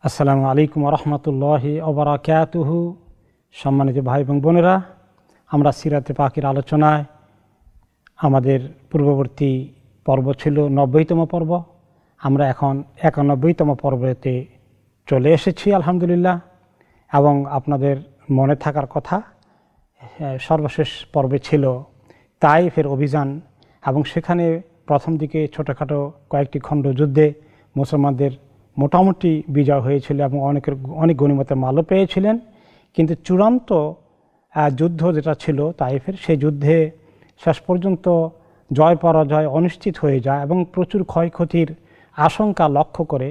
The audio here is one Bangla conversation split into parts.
আসসালামু আলাইকুম রহমতুল্লাহি ওবারাকাতুহু। সম্মানিত ভাই এবং বোনেরা, আমরা সিরাতে পাকের আলোচনায় আমাদের পূর্ববর্তী পর্ব ছিল ৯০তম পর্ব। আমরা এখন ৯১তম পর্বতে চলে এসেছি আলহামদুলিল্লাহ। এবং আপনাদের মনে থাকার কথা, সর্বশেষ পর্বে ছিল তাইফের অভিযান, এবং সেখানে প্রথম দিকে ছোটোখাটো কয়েকটি খণ্ড যুদ্ধে মুসলমানদের মোটামুটি বিজয় হয়েছিল এবং অনেক গনিমতের মালও পেয়েছিলেন। কিন্তু চূড়ান্ত যুদ্ধ যেটা ছিল তাইফের, সেই যুদ্ধে শেষ পর্যন্ত জয় পরাজয় অনিশ্চিত হয়ে যায় এবং প্রচুর ক্ষয়ক্ষতির আশঙ্কা লক্ষ্য করে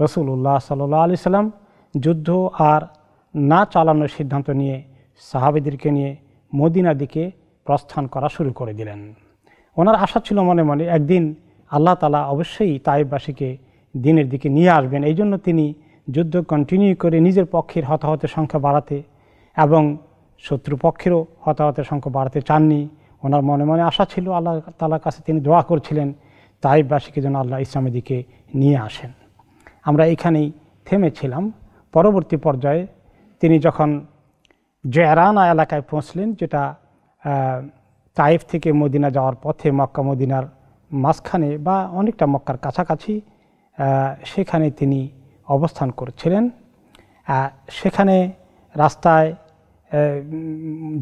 রাসূলুল্লাহ সাল্লাল্লাহু আলাইহি সাল্লাম যুদ্ধ আর না চালানোর সিদ্ধান্ত নিয়ে সাহাবীদেরকে নিয়ে মদিনার দিকে প্রস্থান করা শুরু করে দিলেন। ওনার আশা ছিল মনে মনে একদিন আল্লাহ তাআলা অবশ্যই তাইফবাসীকে দিনের দিকে নিয়ে আসবেন। এই জন্য তিনি যুদ্ধ কন্টিনিউ করে নিজের পক্ষের হতাহতের সংখ্যা বাড়াতে এবং শত্রুপক্ষেরও হতাহতের সংখ্যা বাড়াতে চাননি। ওনার মনে মনে আশা ছিল, আল্লাহ তাআলার কাছে তিনি দোয়া করছিলেন তাইফবাসীকে যেন আল্লাহ ইসলামের দিকে নিয়ে আসেন। আমরা এখানেই থেমেছিলাম। পরবর্তী পর্যায়ে তিনি যখন জেরানা এলাকায় পৌঁছলেন, যেটা তাইফ থেকে মদিনা যাওয়ার পথে মক্কা মদিনার মাঝখানে বা অনেকটা মক্কার কাছাকাছি, সেখানে তিনি অবস্থান করছিলেন। সেখানে রাস্তায়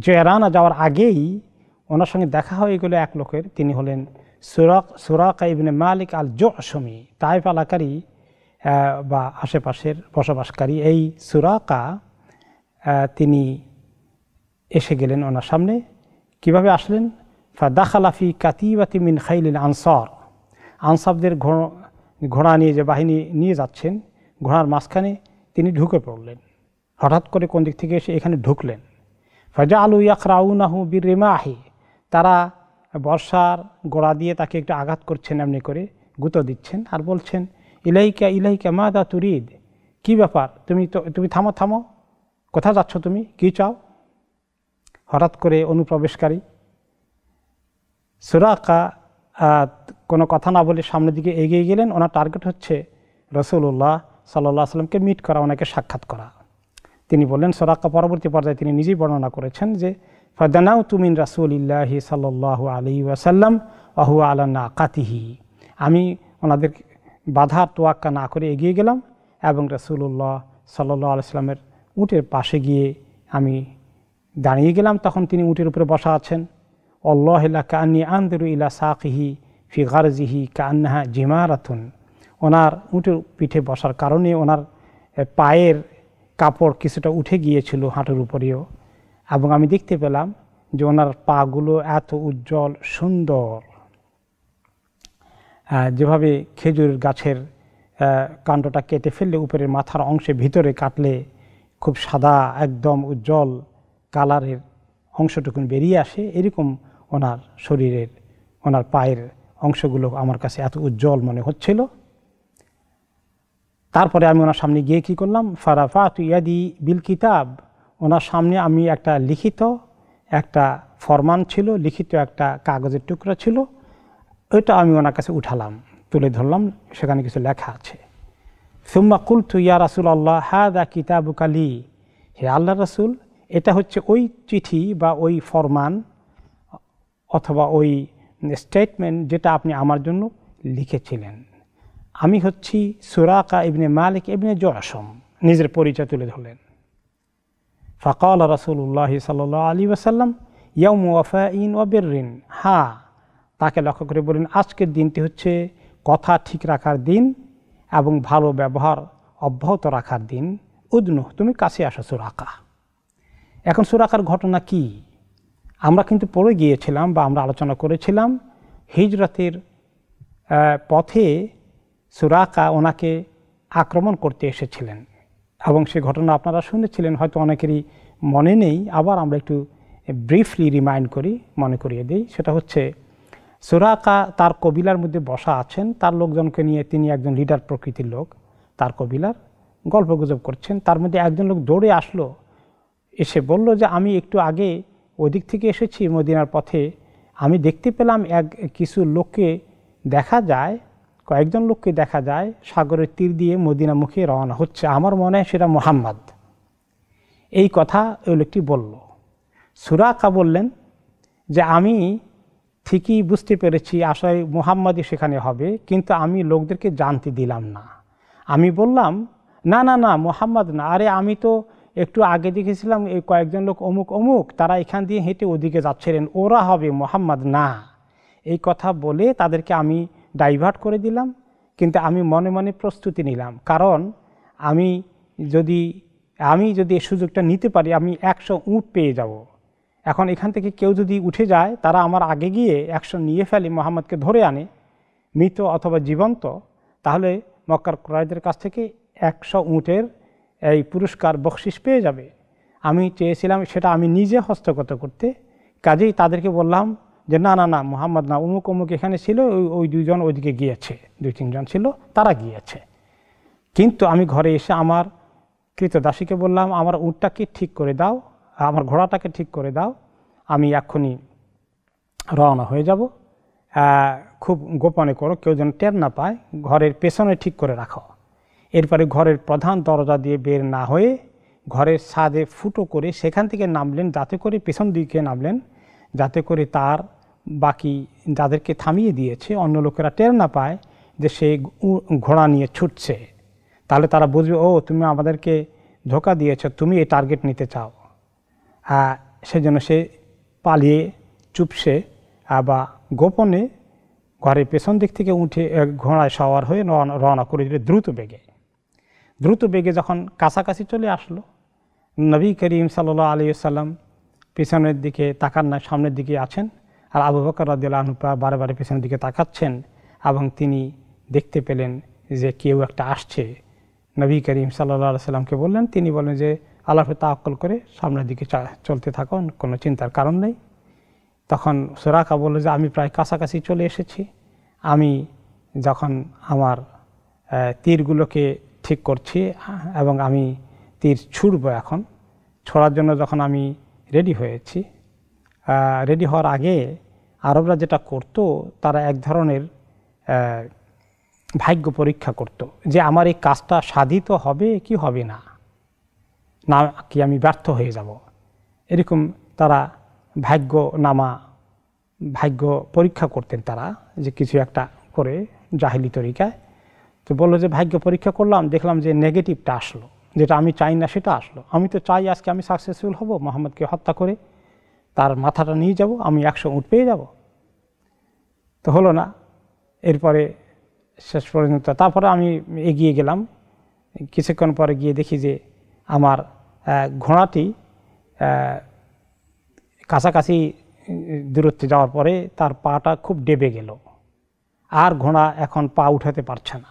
জেরানা যাওয়ার আগেই ওনার সঙ্গে দেখা হয়ে গেল এক লোকের। তিনি হলেন সুরাকা ইবনে মালিক আল জুশমি, তাইফ এলাকারই বা আশেপাশের বসবাসকারী এই সুরাকা। তিনি এসে গেলেন ওনার সামনে। কিভাবে আসলেন? ফাদাখালা ফি কাতিবাতি মিন খাইলিল আনসার, আনসারদের ঘোড়া নিয়ে যে বাহিনী নিয়ে যাচ্ছেন, ঘোড়ার মাঝখানে তিনি ঢুকে পড়লেন। হঠাৎ করে কোন দিক থেকে এসে এখানে ঢুকলেন। ফাজালু ইয়াকরাউনাহু বিরিমাহি, তারা বর্ষার গোড়া দিয়ে তাকে একটু আঘাত করছেন, এমনি করে গুঁতো দিচ্ছেন আর বলছেন, ইলাইকা ইলাইকা মাদা তুরিদ, কি ব্যাপার, তুমি থামো থামো, কোথায় যাচ্ছ তুমি, কি চাও? হঠাৎ করে অনুপ্রবেশকারী সুরাকা কোনো কথা না বলে সামনের দিকে এগিয়ে গেলেন। ওনার টার্গেট হচ্ছে রাসূলুল্লাহ সাল্লাল্লাহু আলাইহি ওয়াসাল্লামকে মিট করা, ওনাকে সাক্ষাৎ করা। তিনি বললেন, সুরাকা পরবর্তী পর্যায়ে তিনি নিজেই বর্ণনা করেছেন যে ফাদানাউতু মিন রাসূলিল্লাহি সাল্লাল্লাহু আলাইহি ওয়াসাল্লাম ওয়া হুয়া আলা নাকাতিহি, আমি ওনাদের বাধার তোয়াক্কা না করে এগিয়ে গেলাম এবং রাসূলুল্লাহ সাল্লাল্লাহু আলাইহি ওয়াসাল্লামের উটের পাশে গিয়ে আমি দাঁড়িয়ে গেলাম। তখন তিনি উটের উপরে বসা আছেন। আল্লাহু লা কাআন্নী আনযুরু ইলা সাকিহি ফি গারজিহি কাআন্নাহা জিমারাতুন, ওনার উটের পিঠে বসার কারণে ওনার পায়ের কাপড় কিছুটা উঠে গিয়েছিল হাঁটুর উপরেও, এবং আমি দেখতে পেলাম যে ওনার পাগুলো এত উজ্জ্বল সুন্দর, যেভাবে খেজুর গাছের কাণ্ডটা কেটে ফেললে উপরের মাথার অংশে ভিতরে কাটলে খুব সাদা একদম উজ্জ্বল কালারের অংশটুকুন বেরিয়ে আসে, এরকম ওনার শরীরের ওনার পায়ের অংশগুলো আমার কাছে এত উজ্জ্বল মনে হচ্ছিল। তারপরে আমি ওনার সামনে গিয়ে কী করলাম, ফারাফাতু ইয়াদি বিল কিতাব, ওনার সামনে আমি একটা লিখিত একটা ফরমান ছিল, লিখিত একটা কাগজের টুকরা ছিল, ওইটা আমি ওনার কাছে উঠালাম, তুলে ধরলাম, সেখানে কিছু লেখা আছে। সুম্মা কুলতু ইয়া রাসূলুল্লাহ হাযা কিতাবুকা লি, হে আল্লাহর রাসূল, এটা হচ্ছে ওই চিঠি বা ওই ফরমান অথবা ওই স্টেটমেন্ট যেটা আপনি আমার জন্য লিখেছিলেন। আমি হচ্ছি সুরাকা ইবনে মালিক ইবনে জুশম, নিজের পরিচয় তুলে ধরলেন। ফাকাল রাসূলুল্লাহ সাল্লাল্লাহু আলাইহি ওয়াসাল্লাম ইয়াউমু ওয়াফাইন ওয়া বিররিন, হ্যাঁ, তাকে লক্ষ্য করে বলেন, আজকের দিনটি হচ্ছে কথা ঠিক রাখার দিন এবং ভালো ব্যবহার অব্যাহত রাখার দিন। উদনু, তুমি কাছে আসো সুরাকা। এখন সুরাকার ঘটনা কি আমরা কিন্তু পড়ে গিয়েছিলাম বা আমরা আলোচনা করেছিলাম, হিজরতের পথে সুরাকা ওনাকে আক্রমণ করতে এসেছিলেন এবং সে ঘটনা আপনারা শুনেছিলেন, হয়তো অনেকেরই মনে নেই। আবার আমরা একটু ব্রিফলি রিমাইন্ড করি, মনে করিয়ে দিই। সেটা হচ্ছে সুরাকা তার কবিলার মধ্যে বসা আছেন, তার লোকজনকে নিয়ে, তিনি একজন লিডার প্রকৃতির লোক, তার কবিলার গল্পগুজব করছেন। তার মধ্যে একজন লোক দৌড়ে আসলো, এসে বলল যে আমি একটু আগে ওদিক থেকে এসেছি মদিনার পথে, আমি দেখতে পেলাম কিছু লোককে দেখা যায় কয়েকজন লোককে দেখা যায় সাগরের তীর দিয়ে মদিনামুখী রওনা হচ্ছে, আমার মনে হয় সেটা মুহাম্মদ। এই কথা ওই লোকটি বলল। সুরাকা বললেন যে আমি ঠিকই বুঝতে পেরেছি আসলে মুহাম্মদই সেখানে হবে, কিন্তু আমি লোকদেরকে জানতে দিলাম না। আমি বললাম না না না মুহাম্মদ না, আরে আমি তো একটু আগে দেখেছিলাম এই কয়েকজন লোক অমুক অমুক, তারা এখান দিয়ে হেঁটে ওদিকে যাচ্ছিলেন, ওরা হবে, মুহাম্মদ না। এই কথা বলে তাদেরকে আমি ডাইভার্ট করে দিলাম। কিন্তু আমি মনে মনে প্রস্তুতি নিলাম, কারণ আমি যদি এই সুযোগটা নিতে পারি আমি 100 উট পেয়ে যাব। এখন এখান থেকে কেউ যদি উঠে যায়, তারা আমার আগে গিয়ে 100 নিয়ে ফেলে, মুহাম্মদকে ধরে আনে মৃত অথবা জীবন্ত, তাহলে মক্কার কুরাইশদের কাছ থেকে 100 উটের এই পুরস্কার বকশিস পেয়ে যাবে। আমি চেয়েছিলাম সেটা আমি নিজে হস্তগত করতে, কাজেই তাদেরকে বললাম যে না না না মুহাম্মদ না, অমুক অমুক এখানে ছিল, ওই দুইজন ওইদিকে গিয়েছে, 2-3 জন ছিল, তারা গিয়েছে। কিন্তু আমি ঘরে এসে আমার কৃতদাসীকে বললাম আমার উটটাকে ঠিক করে দাও, আমার ঘোড়াটাকে ঠিক করে দাও, আমি এক্ষুনি রওনা হয়ে যাব, খুব গোপনে করো, কেউ যেন টের না পায়, ঘরের পেছনে ঠিক করে রাখো। এরপরে ঘরের প্রধান দরজা দিয়ে বের না হয়ে ঘরের ছাদে ফুটো করে সেখান থেকে নামলেন, যাতে করে পেছন দিকে নামলেন, যাতে করে তার বাকি যাদেরকে থামিয়ে দিয়েছে অন্য লোকেরা টের না পায় যে সে ঘোড়া নিয়ে ছুটছে। তাহলে তারা বুঝবে ও তুমি আমাদেরকে ধোঁকা দিয়েছ, তুমি এই টার্গেট নিতে চাও। সেজন্য সে পালিয়ে চুপসে বা গোপনে ঘরের পেছন দিক থেকে উঠে ঘোড়ায় সওয়ার হয়ে রওনা করে দিলে দ্রুত বেগে যখন কাছাকাছি চলে আসলো, নবী করিম সাল্লাল্লাহু আলাইহি ওয়াসাল্লাম পিছনের দিকে তাকান না, সামনের দিকে আছেন, আর আবু বকর রাদিয়াল্লাহু আনহু বারে বারে পিছনের দিকে তাকাচ্ছেন, এবং তিনি দেখতে পেলেন যে কেউ একটা আসছে। নবী করিম সাল্লাল্লাহু আলাইহি ওয়াসাল্লামকে বললেন, তিনি বলেন যে আল্লাহকে তাওয়াক্কুল করে সামনের দিকে চলতে থাকো, কোনো চিন্তার কারণ নেই। তখন সুরাকা বলল যে আমি প্রায় কাছাকাছি চলে এসেছি। আমি যখন আমার তীরগুলোকে ঠিক করছি এবং আমি তীর ছুড়ব, এখন ছোড়ার জন্য যখন আমি রেডি হয়েছি, রেডি হওয়ার আগে আরবরা যেটা করত, তারা এক ধরনের ভাগ্য পরীক্ষা করত যে আমার এই কাজটা সাধিত হবে কি হবে না, না কি আমি ব্যর্থ হয়ে যাব, এরকম তারা ভাগ্য পরীক্ষা করতেন তারা, যে কিছু একটা করে জাহিলি তরিকায়। তো বললো যে ভাগ্য পরীক্ষা করলাম, দেখলাম যে নেগেটিভটা আসলো, যেটা আমি চাই না সেটা আসলো। আমি তো চাই আজকে আমি সাকসেসফুল হব, মুহাম্মদকে হত্যা করে তার মাথাটা নিয়ে যাব, আমি 100 উট পেয়ে যাব। তো হলো না। এরপরে শেষ পর্যন্ত তারপরে আমি এগিয়ে গেলাম, কিছুক্ষণ পরে গিয়ে দেখি যে আমার ঘোড়াটি কাছাকাছি দূরত্বে যাওয়ার পরে তার পাটা খুব ডেবে গেল, আর ঘোড়া এখন পা উঠাতে পারছে না,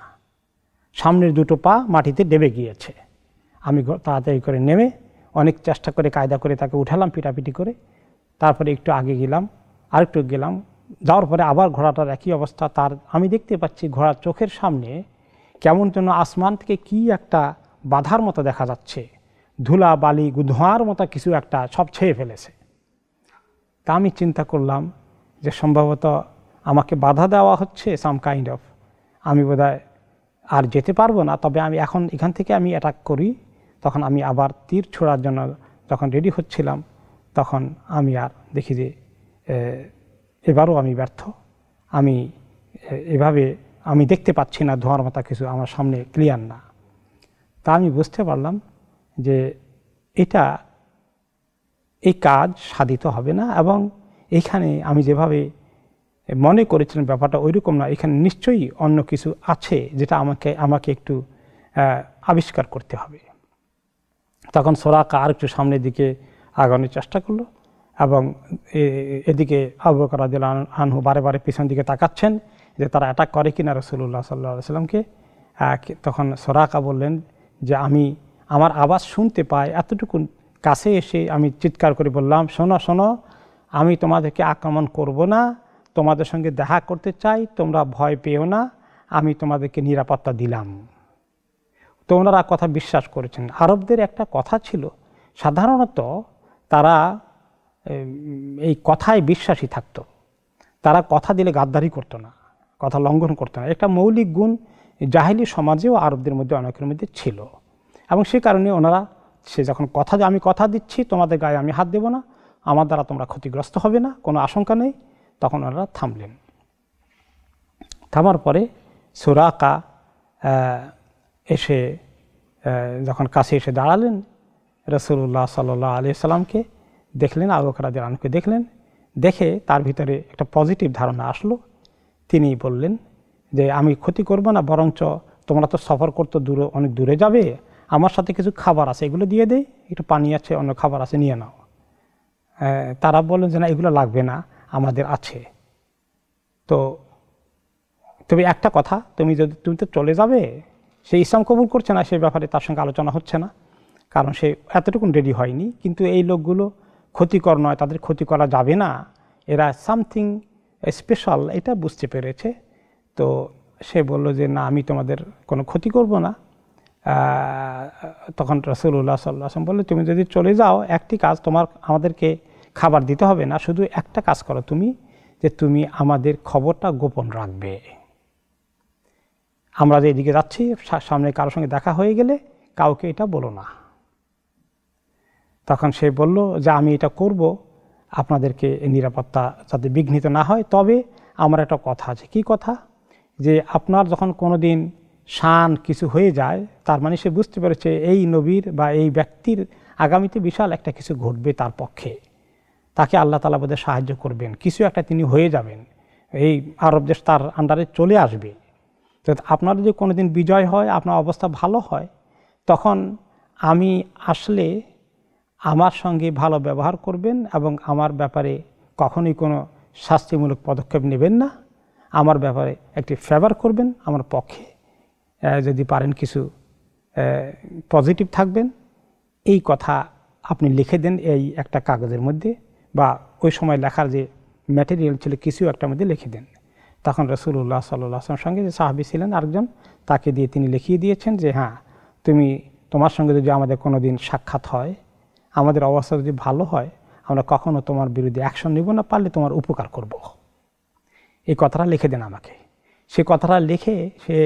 সামনের দুটো পা মাটিতে ডেবে গিয়েছে। আমি তাড়াতাড়ি করে নেমে অনেক চেষ্টা করে কায়দা করে তাকে উঠালাম পিটাপিটি করে। তারপরে একটু আগে গেলাম, আরেকটু গেলাম, যাওয়ার পরে আবার ঘোড়াটার একই অবস্থা। আমি দেখতে পাচ্ছি ঘোড়ার চোখের সামনে কেমন যেন আসমান থেকে কি একটা বাধার মতো দেখা যাচ্ছে, ধুলা বালি ধোঁয়ার মতো কিছু একটা সব ছেয়ে ফেলেছে। তা আমি চিন্তা করলাম যে সম্ভবত আমাকে বাধা দেওয়া হচ্ছে, সাম কাইন্ড অফ, আমি বোধহয় আর যেতে পারবো না। তবে আমি এখন এখান থেকে আমি অ্যাটাক করি। তখন আমি আবার তীর ছোড়ার জন্য যখন রেডি হচ্ছিলাম, তখন আমি আর দেখি যে এবারও আমি ব্যর্থ। এভাবে আমি দেখতে পাচ্ছি না, ধোঁয়ার মতো কিছু আমার সামনে ক্লিয়ার না। তা আমি বুঝতে পারলাম যে এই কাজ সাধিত হবে না, এবং এইখানে আমি যেভাবে মনে করেছিলাম ব্যাপারটা ওইরকম না, এখানে নিশ্চয়ই অন্য কিছু আছে যেটা আমাকে একটু আবিষ্কার করতে হবে। তখন সুরাকা আর একটু সামনের দিকে আগানোর চেষ্টা করলো, এবং এদিকে আবু বকর রাদিয়াল্লাহু আনহু বারে বারে পিছন দিকে তাকাচ্ছেন যে তারা অ্যাটাক করে কিনা রাসূলুল্লাহ সাল্লাল্লাহু আলাইহি ওয়াসাল্লামকে। তখন সুরাকা বললেন যে আমার আওয়াজ শুনতে পাই, এতটুকু কাছে এসে আমি চিৎকার করে বললাম, শোনো শোনো, আমি তোমাদেরকে আক্রমণ করব না, তোমাদের সঙ্গে দেখা করতে চাই, তোমরা ভয় পেও না, আমি তোমাদেরকে নিরাপত্তা দিলাম। তো ওনারা কথা বিশ্বাস করেছেন। আরবদের একটা কথা ছিল, সাধারণত তারা এই কথায় বিশ্বাসী থাকতো, তারা কথা দিলে গাদ্দারি করতো না, কথা লঙ্ঘন করতো না। একটা মৌলিক গুণ জাহেলি সমাজেও আরবদের মধ্যে অনেকের মধ্যে ছিল, এবং সে কারণে ওনারা সে যখন কথা যে আমি কথা দিচ্ছি তোমাদের গায়ে আমি হাত দেব না, আমার দ্বারা তোমরা ক্ষতিগ্রস্ত হবে না, কোনো আশঙ্কা নেই, তখন ওনারা থামলেন। থামার পরে সুরাকা এসে যখন কাছে এসে দাঁড়ালেন, রাসূলুল্লাহ সাল্লাল্লাহু আলাইহি সাল্লামকে দেখলেন, আবু বকর রাদিয়াল্লাহু আনহুকে দেখলেন, দেখে তার ভিতরে একটা পজিটিভ ধারণা আসলো। তিনি বললেন যে আমি ক্ষতি করব না, বরঞ্চ তোমরা তো সফর করতে দূরে, অনেক দূরে যাবে, আমার সাথে কিছু খাবার আছে এগুলো দিয়ে দেই, একটু পানি আছে, অন্য খাবার আছে, নিয়ে নাও। তারা বললেন যে না এগুলো লাগবে না, আমাদের আছে। তো তবে একটা কথা, তুমি তো চলে যাবে, সে ইসলাম কবুল করছে না, সে ব্যাপারে তার সঙ্গে আলোচনা হচ্ছে না, কারণ সে এতটুকুন রেডি হয়নি। কিন্তু এই লোকগুলো ক্ষতিকর নয়, তাদের ক্ষতি করা যাবে না, এরা সামথিং স্পেশাল, এটা বুঝতে পেরেছে। তো সে বলল যে না আমি তোমাদের কোনো ক্ষতি করব না। তখন রাসূলুল্লাহ সাল্লাল্লাহু আলাইহি ওয়াসাল্লাম বললেন তুমি যদি চলে যাও, একটি কাজ, আমাদেরকে খাবার দিতে হবে না, শুধু একটা কাজ করো তুমি, যে তুমি আমাদের খবরটা গোপন রাখবে। আমরা যে এদিকে যাচ্ছি, সামনে কারোর সঙ্গে দেখা হয়ে গেলে কাউকে এটা বলো না। তখন সে বলল যে আমি এটা করব, আপনাদেরকে নিরাপত্তা যাতে বিঘ্নিত না হয়। তবে আমার একটা কথা আছে। কি কথা? যে আপনার যখন কোনো দিন শান কিছু হয়ে যায়, তার মানে সে বুঝতে পেরেছে এই নবীর বা এই ব্যক্তির আগামীতে বিশাল একটা কিছু ঘটবে তার পক্ষে, তাকে আল্লাহ তাআলা বোধহয় সাহায্য করবেন, কিছু একটা তিনি হয়ে যাবেন, এই আরব দেশ তার আন্ডারে চলে আসবে। তো আপনার যদি কোনো দিন বিজয় হয়, আপনার অবস্থা ভালো হয়, তখন আমি আসলে আমার সঙ্গে ভালো ব্যবহার করবেন এবং আমার ব্যাপারে কখনোই কোনো শাস্তিমূলক পদক্ষেপ নেবেন না, আমার ব্যাপারে একটি ফেভার করবেন, আমার পক্ষে যদি পারেন কিছু পজিটিভ থাকবেন। এই কথা আপনি লিখে দেন এই একটা কাগজের মধ্যে, বা ওই সময় লেখার যে ম্যাটেরিয়াল ছিল কিছু একটার মধ্যে লিখে দেন। তখন রাসূলুল্লাহ সাল্লাল্লাহু আলাইহি ওয়াসাল্লামের সঙ্গে যে সাহাবী ছিলেন আরেকজন, তাকে দিয়ে তিনি লিখিয়ে দিয়েছেন যে হ্যাঁ তোমার সঙ্গে যদি আমাদের কোনো দিন সাক্ষাৎ হয়, আমাদের অবস্থা যদি ভালো হয়, আমরা কখনো তোমার বিরুদ্ধে অ্যাকশন নেব না, পারলে তোমার উপকার করব। এই কথাটা লিখে দেন আমাকে। সে কথাটা লিখে সে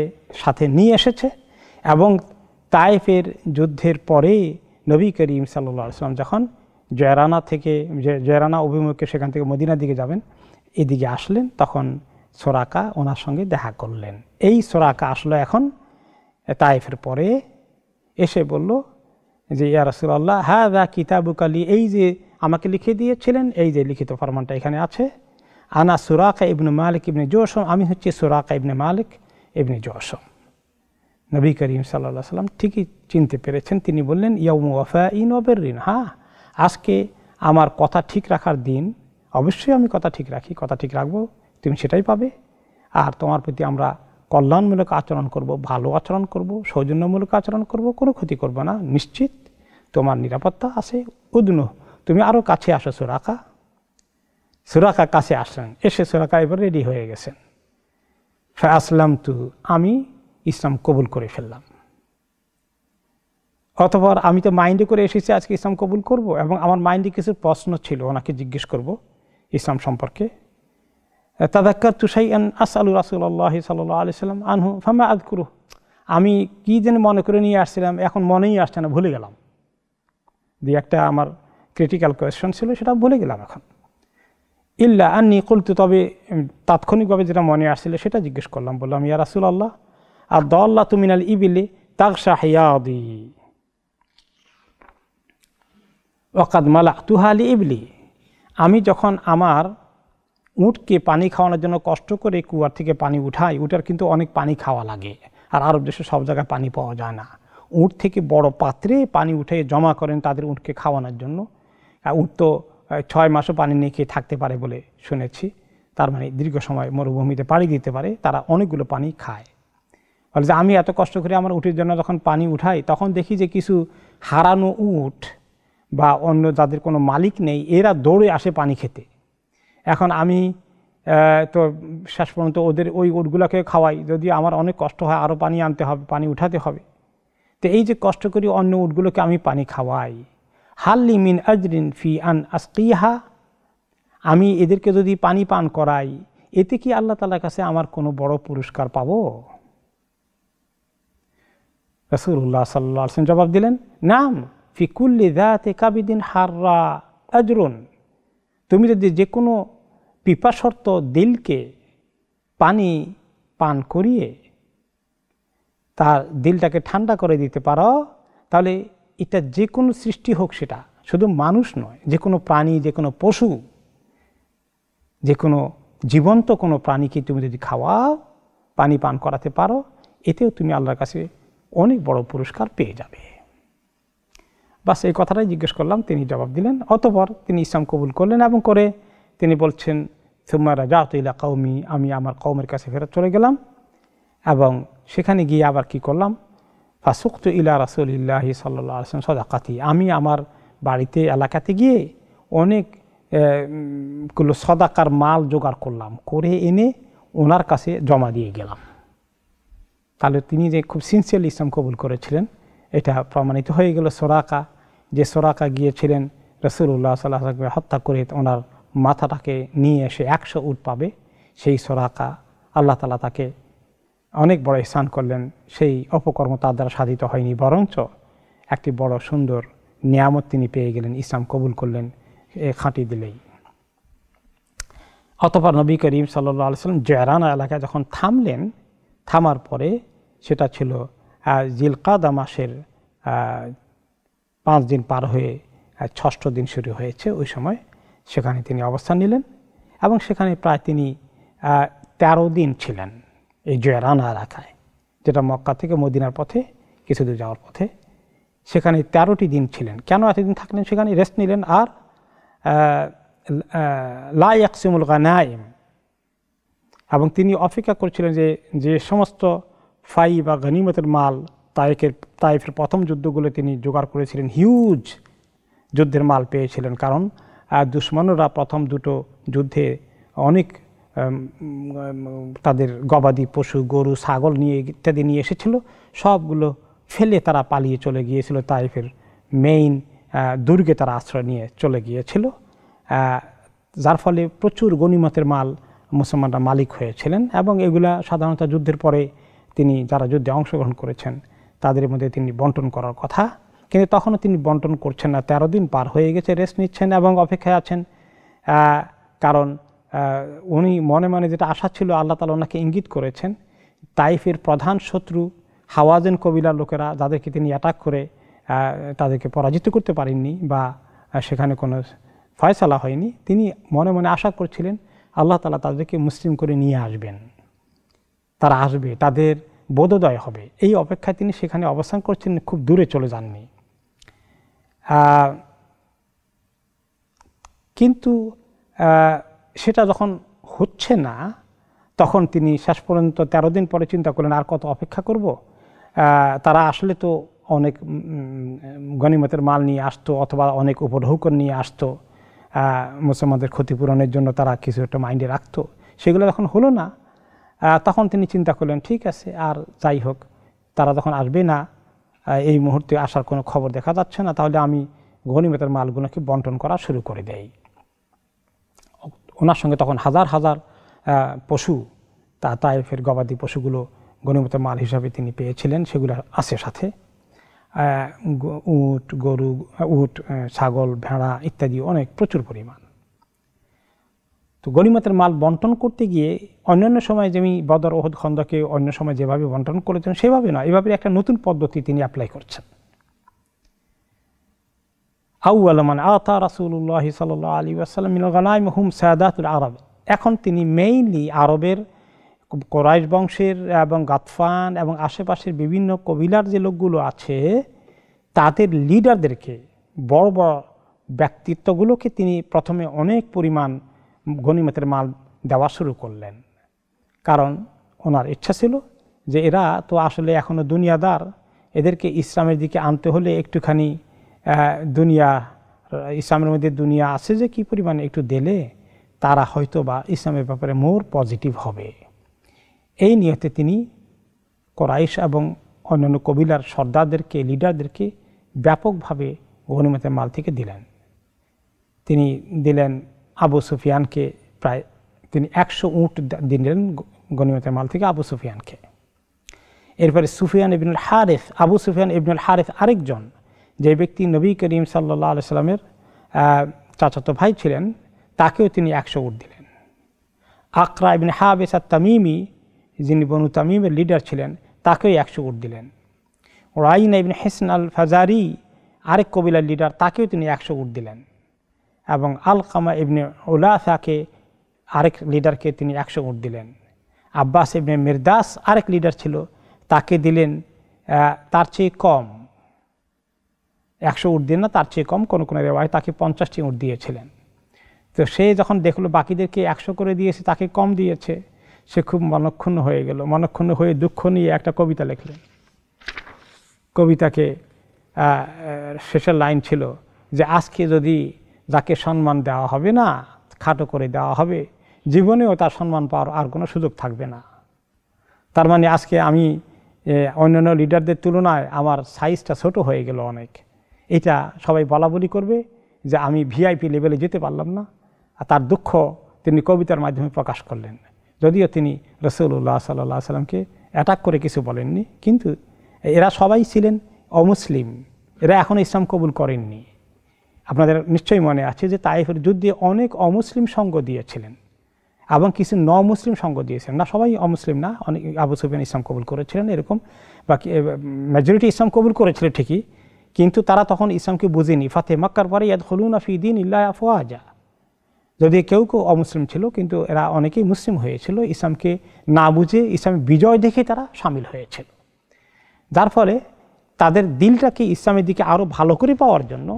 সাথে নিয়ে এসেছে, এবং তায়েফের যুদ্ধের পরে নবী করিম সাল্লাল্লাহু আলাইহি ওয়াসাল্লাম যখন জয়রানা অভিমুখে সেখান থেকে মদিনার দিকে যাবেন, এদিকে আসলেন, তখন সুরাকা ওনার সঙ্গে দেখা করলেন। এই সুরাকা আসলো এখন তায়েফের পরে, এসে বলল যে ইয়া রাসূলুল্লাহ হাযা কিতাবুকা লি, এই যে আমাকে লিখে দিয়েছিলেন, এই যে লিখিত ফরমানটা এখানে আছে, আনা সুরাকা ইবনে মালিক ইবনে জোশম, আমি হচ্ছি সুরাকা ইবনে মালিক ইবনে জোশম। নবী করিম সাল্লাল্লাহু আলাইহি ওয়াসাল্লাম ঠিকই চিনতে পেরেছেন। তিনি বললেন ইয়াউমু ওয়াফাইন ওয়া বিররিন, হ্যাঁ আজকে আমার কথা ঠিক রাখার দিন, অবশ্যই আমি কথা ঠিক রাখি, কথা ঠিক রাখবো, তুমি সেটাই পাবে। আর তোমার প্রতি আমরা কল্যাণমূলক আচরণ করব, ভালো আচরণ করব, সৌজন্যমূলক আচরণ করব, কোনো ক্ষতি করব না, নিশ্চিত তোমার নিরাপত্তা আছে। উদনু, তুমি আরও কাছে আসো। সুরাকা কাছে আসলেন, এসে সুরাকা এবার রেডি হয়ে গেছেন। ফাসলামতু, আমি ইসলাম কবুল করে ফেললাম। অতঃপর আমি তো মাইন্ডে করে এসেছি আজকে ইসলাম কবুল করব, এবং আমার মাইন্ডে কিছু প্রশ্ন ছিল, ওনাকে জিজ্ঞেস করব ইসলাম সম্পর্কে। তাযাক্কারতু শাইআন আসআলু রাসূলুল্লাহ সাল্লাল্লাহু আলাইহি ওয়াসাল্লাম আনহু ফামা আযকুরু, আমি কি যেন মনে করে নিয়ে আসছিলাম, এখন মনেই আসছে না, ভুলে গেলাম। একটা আমার ক্রিটিক্যাল কোয়েশ্চন ছিল, সেটা ভুলে গেলাম এখন। ইল্লা আন্নী কুলতু, তবে তাৎক্ষণিকভাবে যেটা মনে আসছিল সেটা জিজ্ঞেস করলাম। বললাম ইয়া রাসূলুল্লাহ আদ-দাল্লাতু মিনাল ইবিলি তাগশা হিয়াদি ওয়া কাদ মালাতুহা লিইবলি, আমি যখন আমার উটকে পানি খাওয়ানোর জন্য কষ্ট করে কুয়ার থেকে পানি উঠাই, উটের কিন্তু অনেক পানি খাওয়া লাগে, আর আরব দেশে সব জায়গায় পানি পাওয়া যায় না। উট থেকে বড় পাত্রে পানি উঠে জমা করেন তাদের উটকে খাওয়ানোর জন্য। উট তো 6 মাসও পানি নিয়ে খেয়ে থাকতে পারে বলে শুনেছি, তার মানে দীর্ঘ সময় মরুভূমিতে পাড়ি দিতে পারে, তারা অনেকগুলো পানি খায়। বলে যে আমি এত কষ্ট করে আমার উটের জন্য যখন পানি উঠাই, তখন দেখি যে কিছু হারানো উট বা অন্য যাদের কোনো মালিক নেই, এরা দৌড়ে আসে পানি খেতে। এখন আমি তো শেষ পর্যন্ত ওদের ওই উটগুলোকে খাওয়াই, যদি আমার অনেক কষ্ট হয়, আরও পানি আনতে হবে, পানি উঠাতে হবে। তো এই যে কষ্ট করি অন্য উটগুলোকে আমি পানি খাওয়াই, হাল্লি মিন আজরিন ফি আন আসকিহা, আমি এদেরকে যদি পানি পান করাই, এতে কি আল্লাহ তাআলার কাছে আমার কোনো বড় পুরস্কার পাবো? রাসূলুল্লাহ সাল্লাল্লাহু আলাইহি ওয়াসাল্লাম জবাব দিলেন, নাম ফি কুল্লি যাতি কাবিদিন হাররা আজরুন। তুমি যদি যে কোনো পিপাসর্ত দিলকে পানি পান করিয়ে তার দিলটাকে ঠান্ডা করে দিতে পারো, তাহলে এটা যে কোনো সৃষ্টি হোক, সেটা শুধু মানুষ নয়, যে কোনো প্রাণী, যে কোনো পশু, যে কোনো জীবন্ত কোনো প্রাণীকে তুমি যদি খাওয়াও, পানি পান করাতে পারো, এতেও তুমি আল্লাহর কাছে অনেক বড় পুরস্কার পেয়ে যাবে। বাস এই কথাটাই জিজ্ঞেস করলাম, তিনি জবাব দিলেন। অতঃপর তিনি ইসলাম কবুল করলেন এবং করে তিনি বলছেন, সুম্মা রাজাতু ইলা কওমি, আমি আমার কওমের কাছে ফেরত চলে গেলাম এবং সেখানে গিয়ে আবার কি করলাম, ফাসুকতু ইলা রাসূলিল্লাহি সাল্লাল্লাহু আলাইহি ওয়াসাল্লাম সাদাকাতি, আমি আমার বাড়িতে এলাকাতে গিয়ে অনেকগুলো সদাকার মাল জোগাড় করলাম, করে এনে ওনার কাছে জমা দিয়ে গেলাম। তাহলে তিনি যে খুব সিনসিয়ারলি ইসলাম কবুল করেছিলেন এটা প্রমাণিত হয়ে গেল। সোরাকা, যে সোরাকা গিয়েছিলেন রাসূলুল্লাহ সাল্লাল্লাহু আলাইহি ওয়াসাল্লাম হত্যা করে ওনার মাথাটাকে নিয়ে এসে 100 উট পাবে, সেই সোরাকা আল্লাহ তাআলা তাকে অনেক বড় ইহসান করলেন। সেই অপকর্ম তার দ্বারা সাধিত হয়নি, বরঞ্চ একটি বড় সুন্দর নিয়ামত তিনি পেয়ে গেলেন, ইসলাম কবুল করলেন এ খাঁটি দিলেই। অতঃপর নবী করিম সাল্লাল্লাহু আলাইহি ওয়াসাল্লাম জিরানা এলাকায় যখন থামলেন, থামার পরে সেটা ছিল জিলকাদা মাসের 5 দিন পার হয়ে 6ষ্ঠ দিন শুরু হয়েছে, ওই সময় সেখানে তিনি অবস্থান নিলেন এবং সেখানে প্রায় তিনি 13 দিন ছিলেন এই জিরানা এলাকায়, যেটা মক্কা থেকে মদিনার পথে কিছু দূর যাওয়ার পথে। সেখানে 13টি দিন ছিলেন। কেন এতদিন থাকলেন সেখানে? রেস্ট নিলেন। আর লা ইয়াকসিমুল গানাইম, এবং তিনি অপেক্ষা করছিলেন যে যে সমস্ত ফাই বা গনিমতের মাল তায়েফের প্রথম যুদ্ধগুলো তিনি জোগাড় করেছিলেন, হিউজ যুদ্ধের মাল পেয়েছিলেন, কারণ দুশ্মনরা প্রথম দুটো যুদ্ধে অনেক তাদের গবাদি পশু, গরু, ছাগল নিয়ে ইত্যাদি নিয়ে এসেছিল, সবগুলো ফেলে তারা পালিয়ে চলে গিয়েছিল, তায়েফের মেইন দুর্গে তারা আশ্রয় নিয়ে চলে গিয়েছিল, যার ফলে প্রচুর গনিমতের মাল মুসলমানরা মালিক হয়েছিলেন। এবং এগুলা সাধারণত যুদ্ধের পরে তিনি যারা যুদ্ধে অংশগ্রহণ করেছেন তাদের মধ্যে তিনি বন্টন করার কথা, কিন্তু তখনও তিনি বন্টন করছেন না। 13 দিন পার হয়ে গেছে, রেস্ট নিচ্ছেন এবং অপেক্ষায় আছেন, কারণ উনি মনে মনে যেটা আশা ছিল, আল্লাহ তাআলা ওনাকে ইঙ্গিত করেছেন, তাইফের প্রধান শত্রু হাওয়াজেন কবিলার লোকেরা, যাদেরকে তিনি অ্যাটাক করে তাদেরকে পরাজিত করতে পারেননি বা সেখানে কোনো ফয়সালা হয়নি, তিনি মনে মনে আশা করছিলেন আল্লাহ তাআলা তাদেরকে মুসলিম করে নিয়ে আসবেন, তারা আসবে, তাদের বোধোদয় হবে। এই অপেক্ষায় তিনি সেখানে অবস্থান করছেন, খুব দূরে চলে যাননি। কিন্তু সেটা যখন হচ্ছে না, তখন তিনি শেষ পর্যন্ত 13 দিন পরে চিন্তা করলেন, আর কত অপেক্ষা করব? তারা আসলে তো অনেক গনিমতের মাল নিয়ে আসতো, অথবা অনেক উপঢৌকন নিয়ে আসতো, মুসলমানদের ক্ষতিপূরণের জন্য তারা কিছু একটা মাইন্ডে রাখতো, সেগুলো যখন হলো না, তখন তিনি চিন্তা করলেন, ঠিক আছে, আর যাই হোক, তারা যখন আসবে না, এই মুহূর্তে আসার কোনো খবর দেখা যাচ্ছে না, তাহলে আমি গনিমতের মালগুলোকে বন্টন করা শুরু করে দেই। ওনার সঙ্গে তখন হাজার হাজার পশু, তায়েফের গবাদি পশুগুলো গনিমতের মাল হিসাবে তিনি পেয়েছিলেন, সেগুলো আছে সাথে, উট, গরু, ছাগল, ভেড়া ইত্যাদি অনেক প্রচুর পরিমাণ। তো গনিমতের মাল বন্টন করতে গিয়ে অন্যান্য সময় যেমনি বদর, ওহদ, খন্দকে অন্য সময় যেভাবে বন্টন করেছেন সেভাবে না, এভাবে একটা নতুন পদ্ধতি তিনি অ্যাপ্লাই করছেন। আউয়াল মান আতা রাসূলুল্লাহ সাল্লাল্লাহু আলাইহি ওয়াসাল্লাম মিনাল গানাইম হুম সাদাতুল আরব। এখন তিনি মেইনলি আরবের কোরাইশ বংশের এবং গাতফান এবং আশেপাশের বিভিন্ন কবিলার যে লোকগুলো আছে, তাদের লিডারদেরকে, বড় বড় ব্যক্তিত্বগুলোকে তিনি প্রথমে অনেক পরিমাণ গনিমতের মাল দেওয়া শুরু করলেন, কারণ ওনার ইচ্ছা ছিল যে এরা তো আসলে এখনও দুনিয়াদার, এদেরকে ইসলামের দিকে আনতে হলে একটুখানি দুনিয়া, ইসলামের মধ্যে দুনিয়া আছে যে কি পরিমাণে একটু দিলে তারা হয়তো বা ইসলামের ব্যাপারে মোর পজিটিভ হবে। এই নিয়তে তিনি কোরাইশ এবং অন্যান্য কবিলার সর্দারদেরকে, লিডারদেরকে ব্যাপকভাবে গনিমতের মাল থেকে দিলেন। তিনি দিলেন আবু সুফিয়ানকে প্রায় তিনি 100 উট দিলেন গনিমতের মাল থেকে আবু সুফিয়ানকে। এরপরে সুফিয়ান ইবনুল হারিস, আবু সুফিয়ান ইবনুল হারিস আরেকজন, যে ব্যক্তি নবী করিম সাল্লাল্লাহু আলাইহি সাল্লামের চাচাতো ভাই ছিলেন, তাকেও তিনি 100 উট দিলেন। আকরা ইবনে হাবিস আত-তামিমি, যিনি বনু তামিমের লিডার ছিলেন, তাকেও 100 উট দিলেন। রাইনা ইবনে হিসন আল ফাজারি, আরেক কবিলার লিডার, তাকেও তিনি 100 উট দিলেন। এবং আলকামা ইবনে উলাসাকে, আরেক লিডারকে তিনি 100 উট দিলেন। আব্বাস ইবনে মিরদাস আরেক লিডার ছিল, তাকে দিলেন তার চেয়ে কম, 100 উট দিন না, তার চেয়ে কম, কোনো কোনো রেওয়ায় তাকে 50টি উট দিয়েছিলেন। তো সে যখন দেখলো বাকিদেরকে 100 করে দিয়েছে, তাকে কম দিয়েছে, সে খুব মনক্ষুণ্ণ হয়ে গেল। মনক্ষুণ্ণ হয়ে দুঃখ নিয়ে একটা কবিতা লিখলেন। কবিতাকে শেষের লাইন ছিল যে আজকে যদি যাকে সম্মান দেওয়া হবে না, খাটো করে দেওয়া হবে, জীবনেও তার সম্মান পাওয়ার আর কোনো সুযোগ থাকবে না। তার মানে আজকে আমি অন্যান্য লিডারদের তুলনায় আমার সাইজটা ছোট হয়ে গেল অনেক। এটা সবাই বলা বলি করবে যে আমি ভিআইপি লেভেলে যেতে পারলাম না। আর তার দুঃখ তিনি কবিতার মাধ্যমে প্রকাশ করলেন। যদিও তিনি রাসূলুল্লাহ সাল্লাল্লাহু আলাইহি সাল্লামকে অ্যাটাক করে কিছু বলেননি, কিন্তু এরা সবাই ছিলেন অমুসলিম, এরা এখনও ইসলাম কবুল করেননি। আপনাদের নিশ্চয়ই মনে আছে যে তায়েফের যুদ্ধে অনেক অমুসলিম সঙ্গ দিয়েছিলেন এবং কিছু মুসলিম সঙ্গ দিয়েছিলেন। না, সবাই অমুসলিম না, অনেক আবু সুফিয়ান ইসলাম কবুল করেছিলেন, এরকম বাকি মেজরিটি ইসলাম কবুল করেছিল ঠিকই, কিন্তু তারা তখন ইসলামকে বুঝেনি। ফাতে মক্কার পরে ইয়াদখুলুনা ফি দীনিল্লাহি আফওয়াজা, যদি কেউ কেউ অমুসলিম ছিল, কিন্তু এরা অনেকেই মুসলিম হয়েছিল, ইসলামকে না বুঝে ইসলামের বিজয় দেখে তারা সামিল হয়েছিল। যার ফলে তাদের দিলটাকে ইসলামের দিকে আরও ভালো করে পাওয়ার জন্য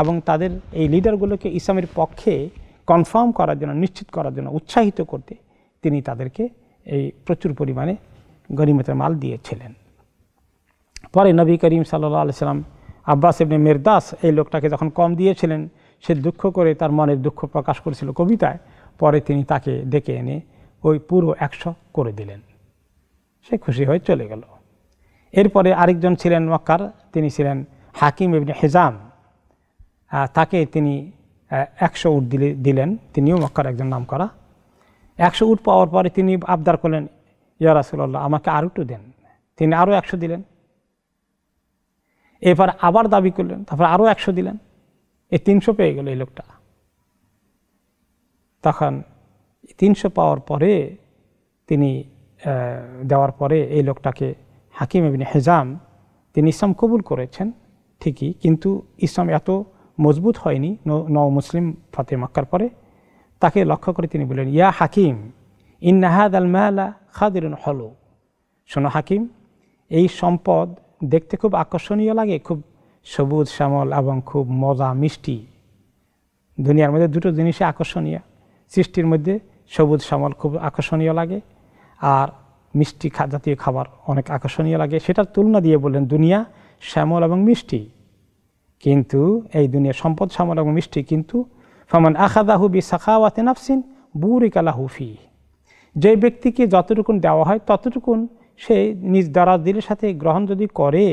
এবং তাদের এই লিডারগুলোকে ইসলামের পক্ষে কনফার্ম করার জন্য, নিশ্চিত করার জন্য, উৎসাহিত করতে তিনি তাদেরকে এই প্রচুর পরিমাণে গনিমতের মাল দিয়েছিলেন। পরে নবী করিম সাল্লাল্লাহু আলাইহি সাল্লাম আব্বাস ইবনে মিরদাস এই লোকটাকে যখন কম দিয়েছিলেন, সে দুঃখ করে তার মনের দুঃখ প্রকাশ করেছিল কবিতায়। পরে তিনি তাকে ডেকে এনে ওই পুরো 100 করে দিলেন। সে খুশি হয়ে চলে গেল। এরপরে আরেকজন ছিলেন মক্কার, তিনি ছিলেন হাকিম ইবনে হিজাম, তাকে তিনি 100 উট দিলেন। তিনিও মক্কার একজন নাম করা। 100 উট পাওয়ার পরে তিনি আবদার করলেন, ইয়া রাসূলুল্লাহ আমাকে আরও একটু দেন। তিনি আরও 100 দিলেন। এরপর আবার দাবি করলেন, তারপর আরও 100 দিলেন। এই 300 পেয়ে গেল এই লোকটা। তখন 300 পাওয়ার পরে তিনি দেওয়ার পরে এই লোকটাকে হাকিম ইবনে হিজাম, তিনি ইসলাম কবুল করেছেন ঠিকই, কিন্তু ইসলাম এত মজবুত হয়নি মুসলিম ফাতে মক্কার পরে। তাকে লক্ষ্য করে তিনি বললেন, ইয়া হাকিম ইন্না হাযাল মালা খাদিরুন হলো, শোনো হাকিম, এই সম্পদ দেখতে খুব আকর্ষণীয় লাগে, খুব সবুজ শ্যামল এবং খুব মজা মিষ্টি। দুনিয়ার মধ্যে দুটো জিনিসই আকর্ষণীয়, সৃষ্টির মধ্যে সবুজ শ্যামল খুব আকর্ষণীয় লাগে, আর মিষ্টি জাতীয় খাবার অনেক আকর্ষণীয় লাগে। সেটার তুলনা দিয়ে বললেন দুনিয়া শ্যামল এবং মিষ্টি, কিন্তু এই দুনিয়া সম্পদ শ্যামল এবং মিষ্টি, কিন্তু ফামান আখাযাহু বিসাখাওয়াতি নাফসিন বুরিকা লাহু ফীহি, যে ব্যক্তিকে যতটুকুন দেওয়া হয় ততটুকুন সে নিজ দ্বারা দিলের সাথে গ্রহণ যদি করে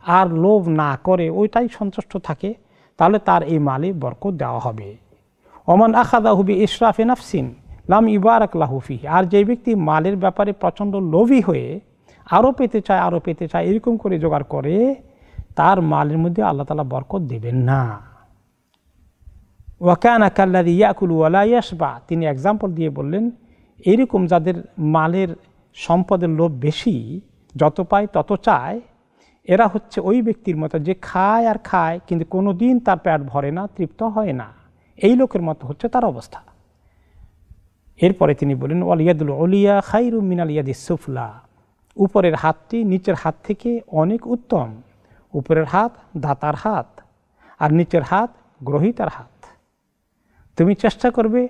আর লোভ না করে, ওইটাই সন্তুষ্ট থাকে, তাহলে তার এই মালে বরকত দেওয়া হবে। ওমান আখাযাহু বিইসরাফি নাফসিন লাম ইবারাক লাহু ফীহি, আর যে ব্যক্তি মালের ব্যাপারে প্রচণ্ড লোভী হয়ে আরও পেতে চায়, আরও পেতে চায়, এরকম করে জোগাড় করে, তার মালের মধ্যে আল্লাহ তাআলা বরকত দেবেন না। ওয়া কানা কাল্লাযী ইয়াকুলু ওয়া লা ইয়াশবা, তিনি এক্সাম্পল দিয়ে বললেন, এরকম যাদের মালের সম্পদের লোভ বেশি, যত পায় তত চায়, এরা হচ্ছে ওই ব্যক্তির মতো যে খায় আর খায় কিন্তু কোনো দিন তার পেট ভরে না, তৃপ্ত হয় না। এই লোকের মতো হচ্ছে তার অবস্থা। এরপরে তিনি বলেন, ওয়াল ইয়াদুল উলিয়া খায়রুম মিনাল ইয়াদিস সুফলা, উপরের হাতটি নিচের হাত থেকে অনেক উত্তম। উপরের হাত দাতার হাত, আর নিচের হাত গ্রহীতার হাত। তুমি চেষ্টা করবে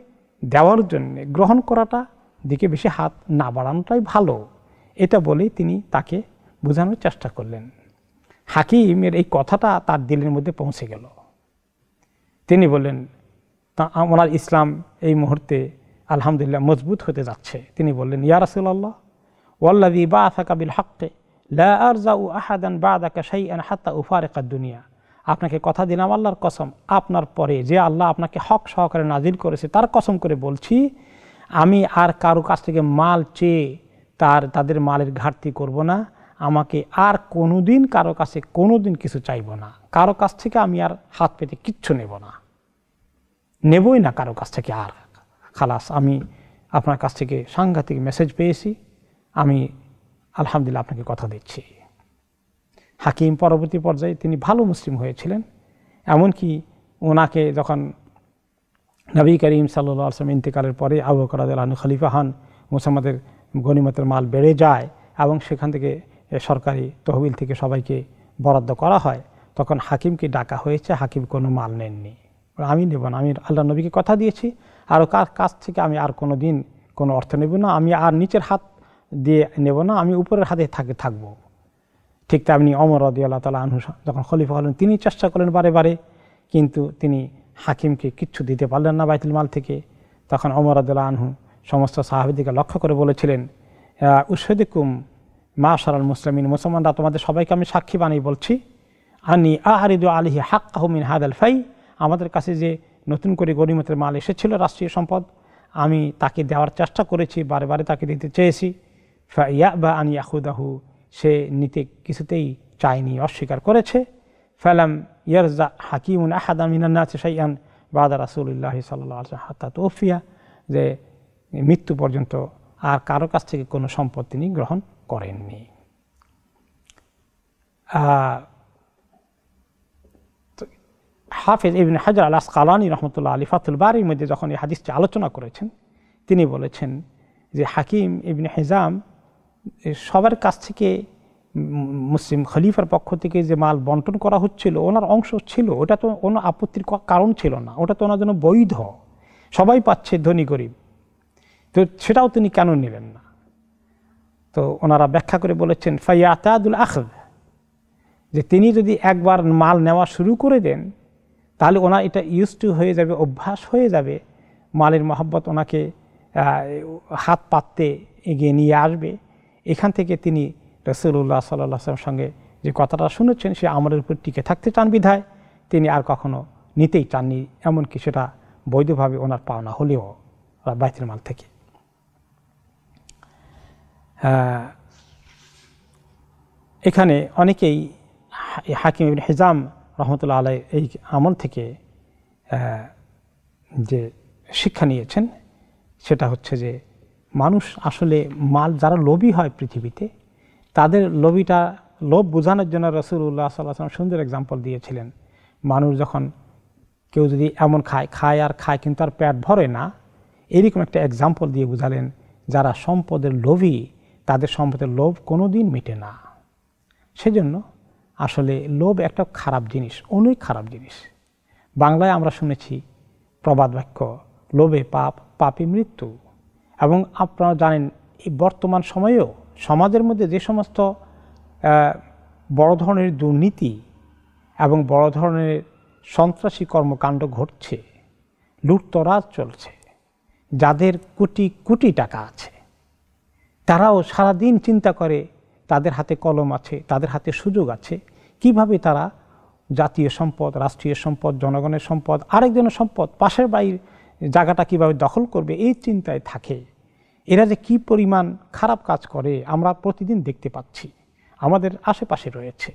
দেওয়ার জন্য, গ্রহণ করাটা দিকে বেশি হাত না বাড়ানোটাই ভালো। এটা বলেই তিনি তাকে বোঝানোর চেষ্টা করলেন। হাকিমের এই কথাটা তার দিলের মধ্যে পৌঁছে গেল। তিনি বললেন, তা আমার ইসলাম এই মুহূর্তে আলহামদুলিল্লাহ মজবুত হতে যাচ্ছে। তিনি বললেন, ইয়া রাসূলুল্লাহ ওয়াল্লাযী বাআসাকা বিল হাক্কি লা আরজাউ আহাদান বা'দাকা শাইআন হাত্তা উফারিকা দুনিয়া, আপনাকে কথা দিলাম আল্লাহর কসম, আপনার পরে যে আল্লাহ আপনাকে হক সহকারে নাজিল করেছে তার কসম করে বলছি, আমি আর কারো কাছ থেকে মাল চেয়ে তাদের মালের ঘাটতি করব না, আমাকে আর কোনোদিন কারো কাছে কোনোদিন কিছু চাইব না, কারো কাছ থেকে আমি আর হাত পেতে কিচ্ছু নেব না, নেবই না কারো কাছ থেকে আর। খালাস, আমি আপনার কাছ থেকে সাংঘাতিক মেসেজ পেয়েছি, আমি আলহামদুলিল্লাহ আপনাকে কথা দিচ্ছি। হাকিম পরবর্তী পর্যায়ে তিনি ভালো মুসলিম হয়েছিলেন, এমনকি ওনাকে যখন নবী করিম সাল্লাল্লাহু আলাইহি ওয়াসাল্লাম ইন্তেকালের পরে আবু বকর রাদিয়াল্লাহু আনহু খলিফা হন, মুসলমানদের গনিমতের মাল বেড়ে যায় এবং সেখান থেকে সরকারি তহবিল থেকে সবাইকে বরাদ্দ করা হয়, তখন হাকিমকে ডাকা হয়েছে, হাকিম কোনো মাল নেননি। আমি নেব না, আমি আল্লাহ নবীকে কথা দিয়েছি আর কার কাছ থেকে আমি আর কোনো দিন কোনো অর্থ নেব না, আমি আর নিচের হাত দিয়ে নেব না, আমি উপরের হাতে থাকবো। ঠিক তেমনি ওমর রাদিয়াল্লাহু তাআলা আনহু যখন খলিফা হলেন তিনি চেষ্টা করলেন বারে বারে, কিন্তু তিনি হাকিমকে কিচ্ছু দিতে পারলেন না বাইতুল মাল থেকে। তখন ওমর রাদিয়াল্লাহু আনহু সমস্ত সাহাবীদেরকে লক্ষ্য করে বলেছিলেন, উশহিদুকুম মাশারাল মুসলিমিন, মুসলমানরা তোমাদের সবাইকে আমি সাক্ষী বানিয়ে বলছি, আনি আরিদু আলাইহি হাক্কাহু মিন হাদাল ফাই, আমাদের কাছে যে নতুন করে গনিমতের মাল এসেছিল রাষ্ট্রীয় সম্পদ, আমি তাকে দেওয়ার চেষ্টা করেছি, বারে বারে তাকে দিতে চেয়েছি। ফাইয়াবা আন ইয়াখুদাহু, সে নিতে কিছুতেই চায়নি, অস্বীকার করেছে। ফালাম ইয়ারজা হাকিমুন আহাদা মিনান নাসি শাইআন বাদা রাসূলুল্লাহি সাল্লাল্লাহু আলাইহি ওয়াসাল্লাম হাত্তা তুফিয়া, যে মৃত্যু পর্যন্ত আর কারো কাছ থেকে কোনো সম্পদ তিনি গ্রহণ করেননি। হাফেজ ইবনে হাজার আল আসকালানী রাহমাতুল্লাহ আলাইহি ফাতুল বারির মধ্যে যখন এই হাদিসটি আলোচনা করেছেন, তিনি বলেছেন যে হাকিম ইবনে হিজাম সবার কাছ থেকে মুসলিম খলিফার পক্ষ থেকে যে মাল বন্টন করা হচ্ছিল ওনার অংশ ছিল, ওটা তো কোনো আপত্তির কারণ ছিল না, ওটা তো ওনার জন্য বৈধ, সবাই পাচ্ছে ধনী গরিব, তো সেটাও তিনি কেন নিলেন না? তো ওনারা ব্যাখ্যা করে বলেছেন ফায়াতাদুল আখদ, যে তিনি যদি একবার মাল নেওয়া শুরু করে দেন তাহলে ওনার এটা ইউজ টু হয়ে যাবে, অভ্যাস হয়ে যাবে, মালের মহব্বত ওনাকে হাত পাততে এগিয়ে নিয়ে আসবে। এখান থেকে তিনি রাসূলুল্লাহ সাল্লাল্লাহু আলাইহি ওয়াসাল্লামের সঙ্গে যে কথাটা শুনেছেন সে আমলের উপর টিকে থাকতে চান বিধায় তিনি আর কখনো নিতেই চাননি, এমনকি সেটা বৈধভাবে ওনার পাওনা হলেও বাইতুল মাল থেকে। এখানে অনেকেই হাকিম ইবনে হিজাম রহমতুল্লাহ আলাইহি এই আমল থেকে যে শিক্ষা নিয়েছেন সেটা হচ্ছে যে মানুষ আসলে মাল যারা লোভী হয় পৃথিবীতে, তাদের লোভ বোঝানোর জন্য রাসূলুল্লাহ সাল্লাল্লাহু আলাইহি ওয়াসাল্লাম সুন্দর এক্সাম্পল দিয়েছিলেন। মানুষ যখন কেউ যদি এমন খায় আর খায় কিন্তু আর পেট ভরে না, এরকম একটা এক্সাম্পল দিয়ে বোঝালেন যারা সম্পদের লোভী তাদের সম্পদের লোভ কোনো দিন মিটে না। সেজন্য আসলে লোভ একটা খারাপ জিনিস, অনেক খারাপ জিনিস। বাংলায় আমরা শুনেছি প্রবাদ বাক্য, লোভে পাপ, পাপে মৃত্যু। এবং আপনারা জানেন এই বর্তমান সময়েও সমাজের মধ্যে যে সমস্ত বড় ধরনের দুর্নীতি এবং বড় ধরনের সন্ত্রাসী কর্মকাণ্ড ঘটছে, লুটতরাজ চলছে, যাদের কোটি কোটি টাকা আছে তারাও সারাদিন চিন্তা করে, তাদের হাতে কলম আছে, তাদের হাতে সুযোগ আছে, কিভাবে তারা জাতীয় সম্পদ, রাষ্ট্রীয় সম্পদ, জনগণের সম্পদ, আরেকজনের সম্পদ, পাশের বাড়ির জায়গাটা কিভাবে দখল করবে এই চিন্তায় থাকে। এরা যে কি পরিমাণ খারাপ কাজ করে আমরা প্রতিদিন দেখতে পাচ্ছি, আমাদের আশেপাশে রয়েছে।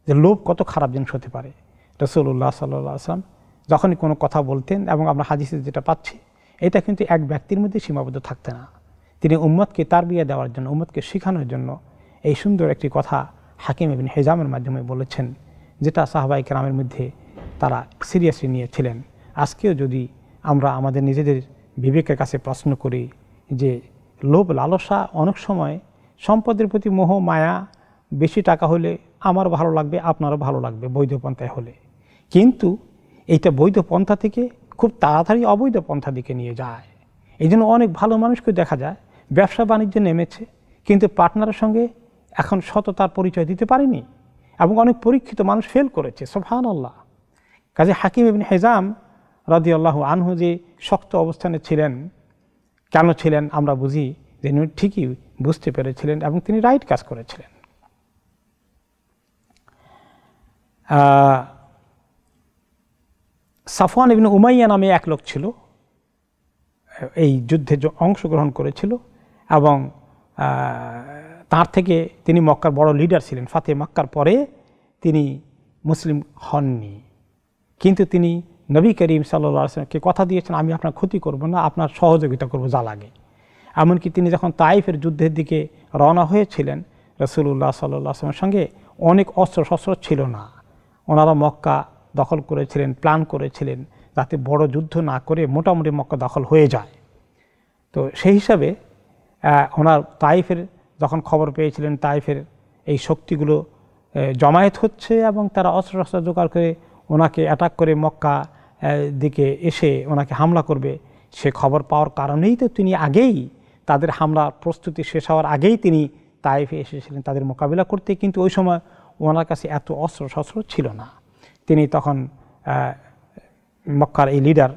যে লোভ কত খারাপ জিনিস হতে পারে। রাসূলুল্লাহ সাল্লাল্লাহু আলাইহি ওয়াসাল্লাম যখনই কোনো কথা বলতেন, এবং আমরা হাদিসে যেটা পাচ্ছি এটা কিন্তু এক ব্যক্তির মধ্যে সীমাবদ্ধ থাকতে না, তিনি উম্মতকে তারবিয়া দেওয়ার জন্য, উম্মতকে শেখানোর জন্য এই সুন্দর একটি কথা হাকিম ইবনে হিজামের মাধ্যমে বলেছেন, যেটা সাহাবায়ে কেরামের মধ্যে তারা সিরিয়াসলি নিয়েছিলেন। আজকেও যদি আমরা আমাদের নিজেদের বিবেকের কাছে প্রশ্ন করি যে লোভ লালসা অনেক সময় সম্পদের প্রতি মোহ মায়া, বেশি টাকা হলে আমারও ভালো লাগবে, আপনারও ভালো লাগবে বৈধ পন্থায় হলে, কিন্তু এইটা বৈধ পন্থা থেকে খুব তাড়াতাড়ি অবৈধ পন্থা দিকে নিয়ে যায়। এই জন্য অনেক ভালো মানুষকে দেখা যায় ব্যবসা বাণিজ্যে নেমেছে, কিন্তু পার্টনারের সঙ্গে এখন সততার পরিচয় দিতে পারেনি, এবং অনেক পরীক্ষিত মানুষ ফেল করেছে। সুবহানাল্লাহ। কাজে হাকিম ইবনে হিজাম রাদিয়াল্লাহু আনহু যে শক্ত অবস্থানে ছিলেন, কেন ছিলেন আমরা বুঝি যে তিনি ঠিকই বুঝতে পেরেছিলেন এবং তিনি রাইট কাজ করেছিলেন। সাফওয়ান ইবনে উমাইয়া নামে এক লোক ছিল, এই যুদ্ধে অংশগ্রহণ করেছিল এবং তার থেকে তিনি মক্কার বড় লিডার ছিলেন। ফাতে মক্কার পরে তিনি মুসলিম হননি, কিন্তু তিনি নবী করিম সাল্লাল্লাহু আলাইহি ওয়াসাল্লামকে কথা দিয়েছেন, আমি আপনার ক্ষতি করব না, আপনার সহযোগিতা করব যা লাগে। এমনকি তিনি যখন তাইফের যুদ্ধের দিকে রওনা হয়েছিলেন, রাসূলুল্লাহ সাল্লাল্লাহু আলাইহি ওয়াসাল্লামের সঙ্গে অনেক অস্ত্রশস্ত্র ছিল না। ওনারা মক্কা দখল করেছিলেন, প্ল্যান করেছিলেন যাতে বড় যুদ্ধ না করে মোটামুটি মক্কা দখল হয়ে যায়। তো সেই হিসাবে ওনার তাইফের যখন খবর পেয়েছিলেন তাইফের এই শক্তিগুলো জমায়েত হচ্ছে এবং তারা অস্ত্রশস্ত্র জোগাড় করে ওনাকে অ্যাটাক করে মক্কা দিকে এসে ওনাকে হামলা করবে, সে খবর পাওয়ার কারণেই তো তিনি আগেই তাদের হামলার প্রস্তুতি শেষ হওয়ার আগেই তিনি তাইফে এসেছিলেন তাদের মোকাবিলা করতে। কিন্তু ওই সময় ওনার কাছে এত অস্ত্রশস্ত্র ছিল না। তিনি তখন মক্কার এই লিডার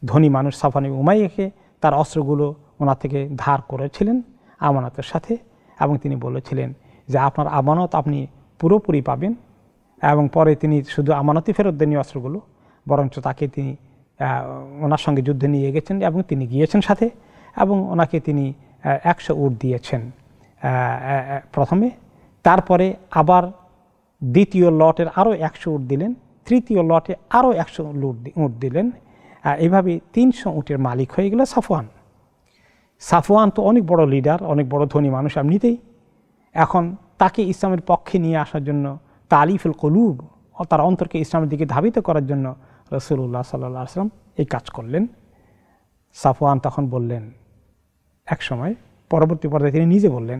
ধনী মানুষ সাফওয়ান ইবনে উমাইয়াকে তার অস্ত্রগুলো ওনার থেকে ধার করেছিলেন আমানতের সাথে, এবং তিনি বলেছিলেন যে আপনার আমানত আপনি পুরোপুরি পাবেন। এবং পরে তিনি শুধু আমানতই ফেরত দেননি অস্ত্রগুলো, বরঞ্চ তাকে তিনি ওনার সঙ্গে যুদ্ধে নিয়ে গেছেন এবং তিনি গিয়েছেন সাথে, এবং ওনাকে তিনি 100 উট দিয়েছেন প্রথমে, তারপরে আবার দ্বিতীয় লটের আরও 100 উট দিলেন, তৃতীয় লটে আরও 100 উট দিলেন। এইভাবে 300 উটের মালিক হয়ে গেল সাফওয়ান। সাফওয়ান তো অনেক বড় লিডার, অনেক বড় ধনী মানুষ এমনিতেই। এখন তাকে ইসলামের পক্ষে নিয়ে আসার জন্য, তালিফুল কুলুব, তার অন্তরকে ইসলামের দিকে ধাবিত করার জন্য রাসূলুল্লাহ সাল্লাল্লাহু আলাইহি ওয়াসাল্লাম এই কাজ করলেন। সাফওয়ান তখন বললেন এক সময়, পরবর্তী পর্যায়ে তিনি নিজে বললেন,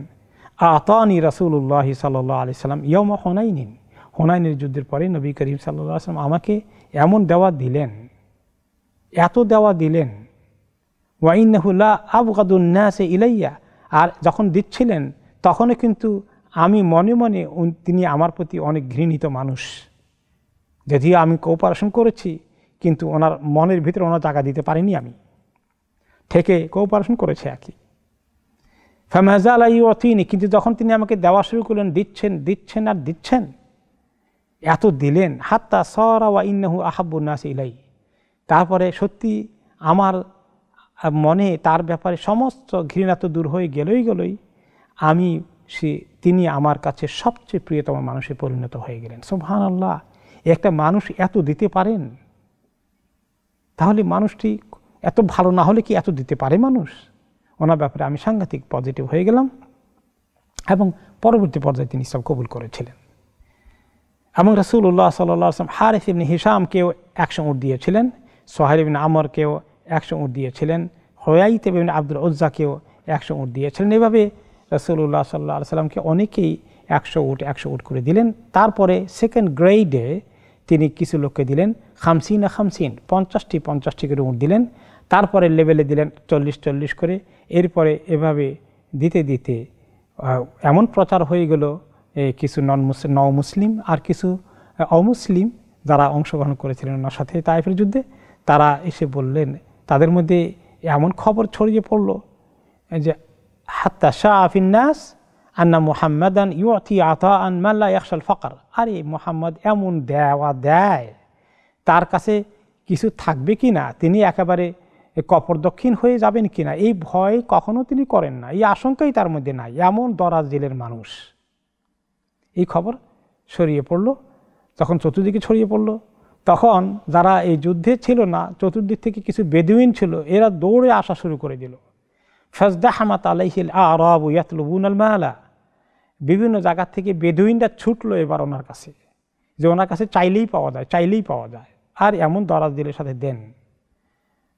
আতানি রাসূলুল্লাহ সাল্লাল্লাহু আলাইহি ওয়াসাল্লাম ইয়াউমা হুনাইনিন, হুনাইনের যুদ্ধের পরে নবী করিম সাল্লাল্লাহু আলাইহি ওয়াসাল্লাম আমাকে এমন দেওয়া দিলেন, এত দেওয়া দিলেন, ওয়া ইন্নাহু লা আবগাদুন নাসি ইলাইয়া, আর যখন দিচ্ছিলেন তখনও কিন্তু আমি মনে মনে তিনি আমার প্রতি অনেক ঘৃণিত মানুষ। যদিও আমি কোঅপারেশন করেছি, কিন্তু ওনার মনের ভিতরে ওনার জায়গা দিতে পারিনি, আমি থেকে কোঅপারেশন করেছে একই। ফামাযালা ইউতিনি, কিন্তু যখন তিনি আমাকে দেওয়া শুরু করলেন, দিচ্ছেন দিচ্ছেন আর দিচ্ছেন, এত দিলেন, হাত্তা সারা ওয়া ইন্নাহু আহাব্বুন নাসি ইলাই, তারপরে সত্যি আমার মনে তার ব্যাপারে সমস্ত ঘৃণা তো দূর হয়ে গেলই, আমি তিনি আমার কাছে সবচেয়ে প্রিয়তম মানুষে পরিণত হয়ে গেলেন। সুবহানাল্লাহ, একটা মানুষ এত দিতে পারেন, তাহলে মানুষটি এত ভালো না হলে কি এত দিতে পারে মানুষ? ওনার ব্যাপারে আমি সাংঘাতিক পজিটিভ হয়ে গেলাম, এবং পরবর্তী পর্যায়ে তিনি সব কবুল করেছিলেন। এবং রাসূলুল্লাহ সাল্লাল্লাহু আলাইহি ওয়াসাল্লাম হারিস ইবনে হিশামকেও 100 উট দিয়েছিলেন, সোহাইল ইবনে আমরকেও 100 উট দিয়েছিলেন, হুয়াইত ইবনে আব্দুল উজ্জাকেও 100 উট দিয়েছিলেন। এভাবে রাসূলুল্লাহ সাল্লাল্লাহু আলাইহি ওয়াসাল্লামকে অনেকেই 100 উট করে দিলেন। তারপরে সেকেন্ড গ্রেডে তিনি কিছু লোককে দিলেন 50 করে উট দিলেন। তারপরে লেভেলে দিলেন 40 করে। এরপরে এভাবে দিতে দিতে এমন প্রচার হয়ে গেল, কিছু নও মুসলিম আর কিছু অমুসলিম যারা অংশগ্রহণ করেছিলেন ওনার সাথে তাইফের যুদ্ধে, তারা এসে বললেন, তাদের মধ্যে এমন খবর ছড়িয়ে পড়ল যে হাত্তা শাআফিন নাস আন্না মুহাম্মাদান ইউতি আতাআন মান লা ইয়াখশাল ফাকর, আরে মুহাম্মদ এমন দেওয়া দেয়, তার কাছে কিছু থাকবে কিনা, তিনি একেবারে কপর দক্ষিণ হয়ে যাবেন কিনা, এই ভয় কখনো তিনি করেন না, এই আশঙ্কাই তার মধ্যে নাই, এমন দরাজ দিলের মানুষ। এই খবর ছড়িয়ে পড়ল। যখন চতুর্দিকে ছড়িয়ে পড়ল, তখন যারা এই যুদ্ধে ছিল না, চতুর্দিক থেকে কিছু বেদুইন ছিল, এরা দৌড়ে আসা শুরু করে দিল। ফাজদাহামাত আলাইহিল আরাবু ইয়াতলুবুনাল মালা, বিভিন্ন জায়গা থেকে বেদুইনরা ছুটলো এবার ওনার কাছে, যে ওনার কাছে চাইলেই পাওয়া যায়, আর এমন দরাজ দিলের সাথে দেন।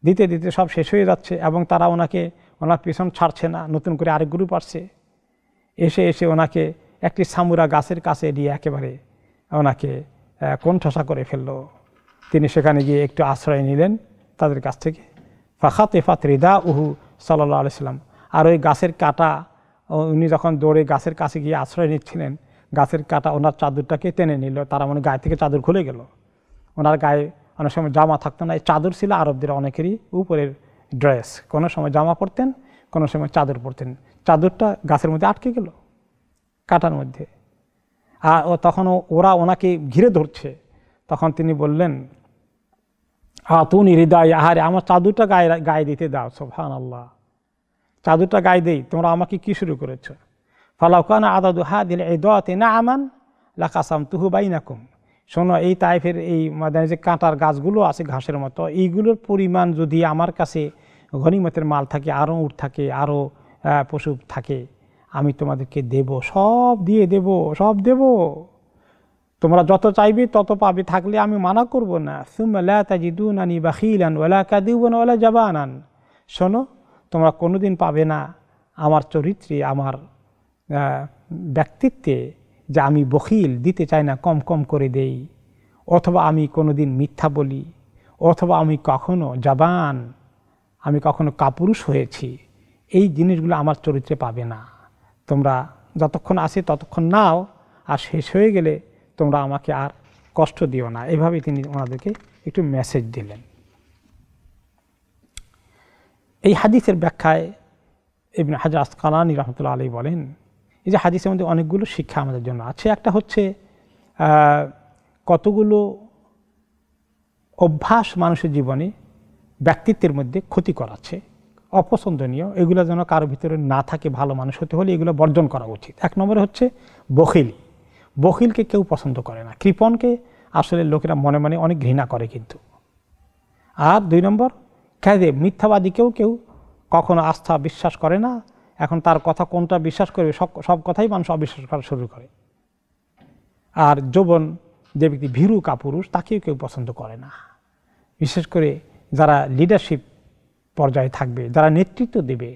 দিতে দিতে সব শেষ হয়ে যাচ্ছে, এবং তারা ওনার পিছন ছাড়ছে না, নতুন করে আরেক গ্রুপ আসছে, এসে ওনাকে একটি সামুরা গাছের কাছে দিয়ে একেবারে ওনাকে কোণঠাসা করে ফেললো। তিনি সেখানে গিয়ে একটু আশ্রয় নিলেন তাদের কাছ থেকে। ফাখাতিফাত রিদাউহু সাল্লাল্লাহু আলাইহি ওয়াসাল্লাম, আর ওই গাছের কাঁটা, উনি যখন দৌড়ে গাছের কাছে গিয়ে আশ্রয় নিচ্ছিলেন, গাছের কাঁটা ওনার চাদরটাকে টেনে নিল, তারা মানে গায়ে থেকে চাদর খুলে গেল। ওনার গায়ে অনেক সময় জামা থাকতো না, এই চাদর ছিল আরবদের অনেকেরই উপরের ড্রেস, কোনো সময় জামা পরতেন, কোনো সময় চাদর পরতেন, চাদরটা গাছের মধ্যে আটকে গেল কাঁটার মধ্যে। আর তখন ওরা ওনাকে ঘিরে ধরছে, তখন তিনি বললেন, আতুনি হৃদয়, আহারে আমার চাদরটা গায়ে দিতে দাও। সুবহানাল্লাহ, চাদরটা গায়ে দেই, তোমরা আমাকে কি শুরু করেছো। ফালাউ কানা আদাদু হাদিল ইদাতি নাআমান লাকাসামতুহু বাইনাকুম। শোনো, এই তাইফের এই ময়দানে যে কাঁটার গাছগুলো আছে ঘাসের মতো, এইগুলোর পরিমাণ যদি আমার কাছে গনিমতের মাল থাকে, আরও উট থাকে, আরও পশু থাকে, আমি তোমাদেরকে দেব, সব দিয়ে দেব, সব দেব, তোমরা যত চাইবে তত পাবে, থাকলে আমি মানা করব না। সুম্মা লা তাজিদুনানি বাখিলান ওয়ালা কাযিবান ওয়ালা জাবানান। শোনো, তোমরা কোনোদিন পাবে না আমার চরিত্রে, আমার ব্যক্তিত্বে যে আমি বখিল, দিতে চাই না, কম কম করে দেই, অথবা আমি কোনোদিন মিথ্যা বলি, অথবা আমি কখনো জাবান, আমি কখনো কাপুরুষ হয়েছি। এই জিনিসগুলো আমার চরিত্রে পাবে না। তোমরা যতক্ষণ আসে ততক্ষণ নাও, আর শেষ হয়ে গেলে তোমরা আমাকে আর কষ্ট দিও না। এভাবে তিনি ওনাদেরকে একটু মেসেজ দিলেন। এই হাদিসের ব্যাখ্যায় ইবনে হাজার আসকালানী রাহমাতুল্লাহ আলাইহি বলেন, এই যে হাদিসের মধ্যে অনেকগুলো শিক্ষা আমাদের জন্য আছে। একটা হচ্ছে কতগুলো অভ্যাস মানুষের জীবনে ব্যক্তিত্বের মধ্যে ক্ষতি করাচ্ছে, অপছন্দনীয়, এগুলো যেন কারো ভিতরে না থাকে। ভালো মানুষ হতে হলে এগুলো বর্জন করা উচিত। এক নম্বরে হচ্ছে বখিলি। বখিলকে কেউ পছন্দ করে না, কৃপণকে আসলে লোকেরা মনে মনে অনেক ঘৃণা করে কিন্তু। আর দুই নম্বর কাযিব, মিথ্যাবাদীকেও কেউ কখনো আস্থা বিশ্বাস করে না। এখন তার কথা কোনটা বিশ্বাস করবে, সব কথাই মানুষ অবিশ্বাস করা শুরু করে। আর যৌবন যে ব্যক্তি ভীরু কাপুরুষ, তাকেও কেউ পছন্দ করে না। বিশেষ করে যারা লিডারশিপ পর্যায়ে থাকবে, যারা নেতৃত্ব দেবে,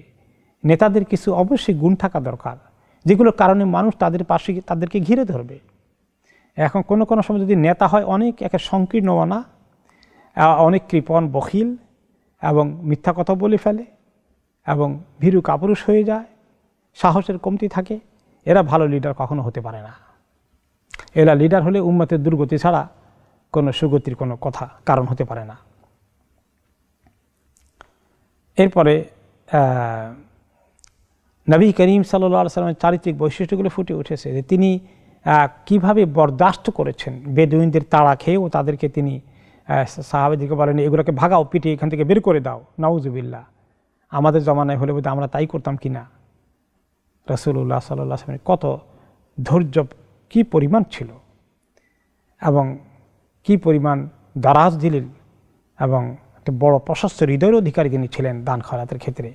নেতাদের কিছু অবশ্যই গুণ থাকা দরকার, যেগুলোর কারণে মানুষ তাদের পাশে তাদেরকে ঘিরে ধরবে। এখন কোনো কোনো সময় যদি নেতা হয় অনেক একে সংকীর্ণ মনা, অনেক কৃপণ, বখিল এবং মিথ্যা কথা বলে ফেলে এবং ভীরু কাপুরুষ হয়ে যায়, সাহসের কমতি থাকে, এরা ভালো লিডার কখনো হতে পারে না। এরা লিডার হলে উম্মতের দুর্গতি ছাড়া কোনো সুগতির কোনো কথা কারণ হতে পারে না। এরপরে নবী করিম সাল্লাল্লাহু আলাইহি ওয়াসাল্লামের চারিত্রিক বৈশিষ্ট্যগুলো ফুটে উঠেছে, যে তিনি কিভাবে বরদাস্ত করেছেন বেদুইনদের তাড়া খেয়েও। তাদেরকে তিনি সাহাবাদেরকে বলেন, এগুলোকে ভাগাও, পিটিয়ে এখান থেকে বের করে দাও। নাউজুবিল্লাহ, আমাদের জমানায় হলে বোধহয় আমরা তাই করতাম কিনা। রাসূলুল্লাহ সাল্লাল্লাহু আলাইহি ওয়াসাল্লামের কত ধৈর্য, কি পরিমাণ ছিল, এবং কি পরিমাণ দারাজ দিলেন, এবং একটা বড় প্রশস্ত হৃদয়ের অধিকারী তিনি ছিলেন দান খয়রাতের ক্ষেত্রে।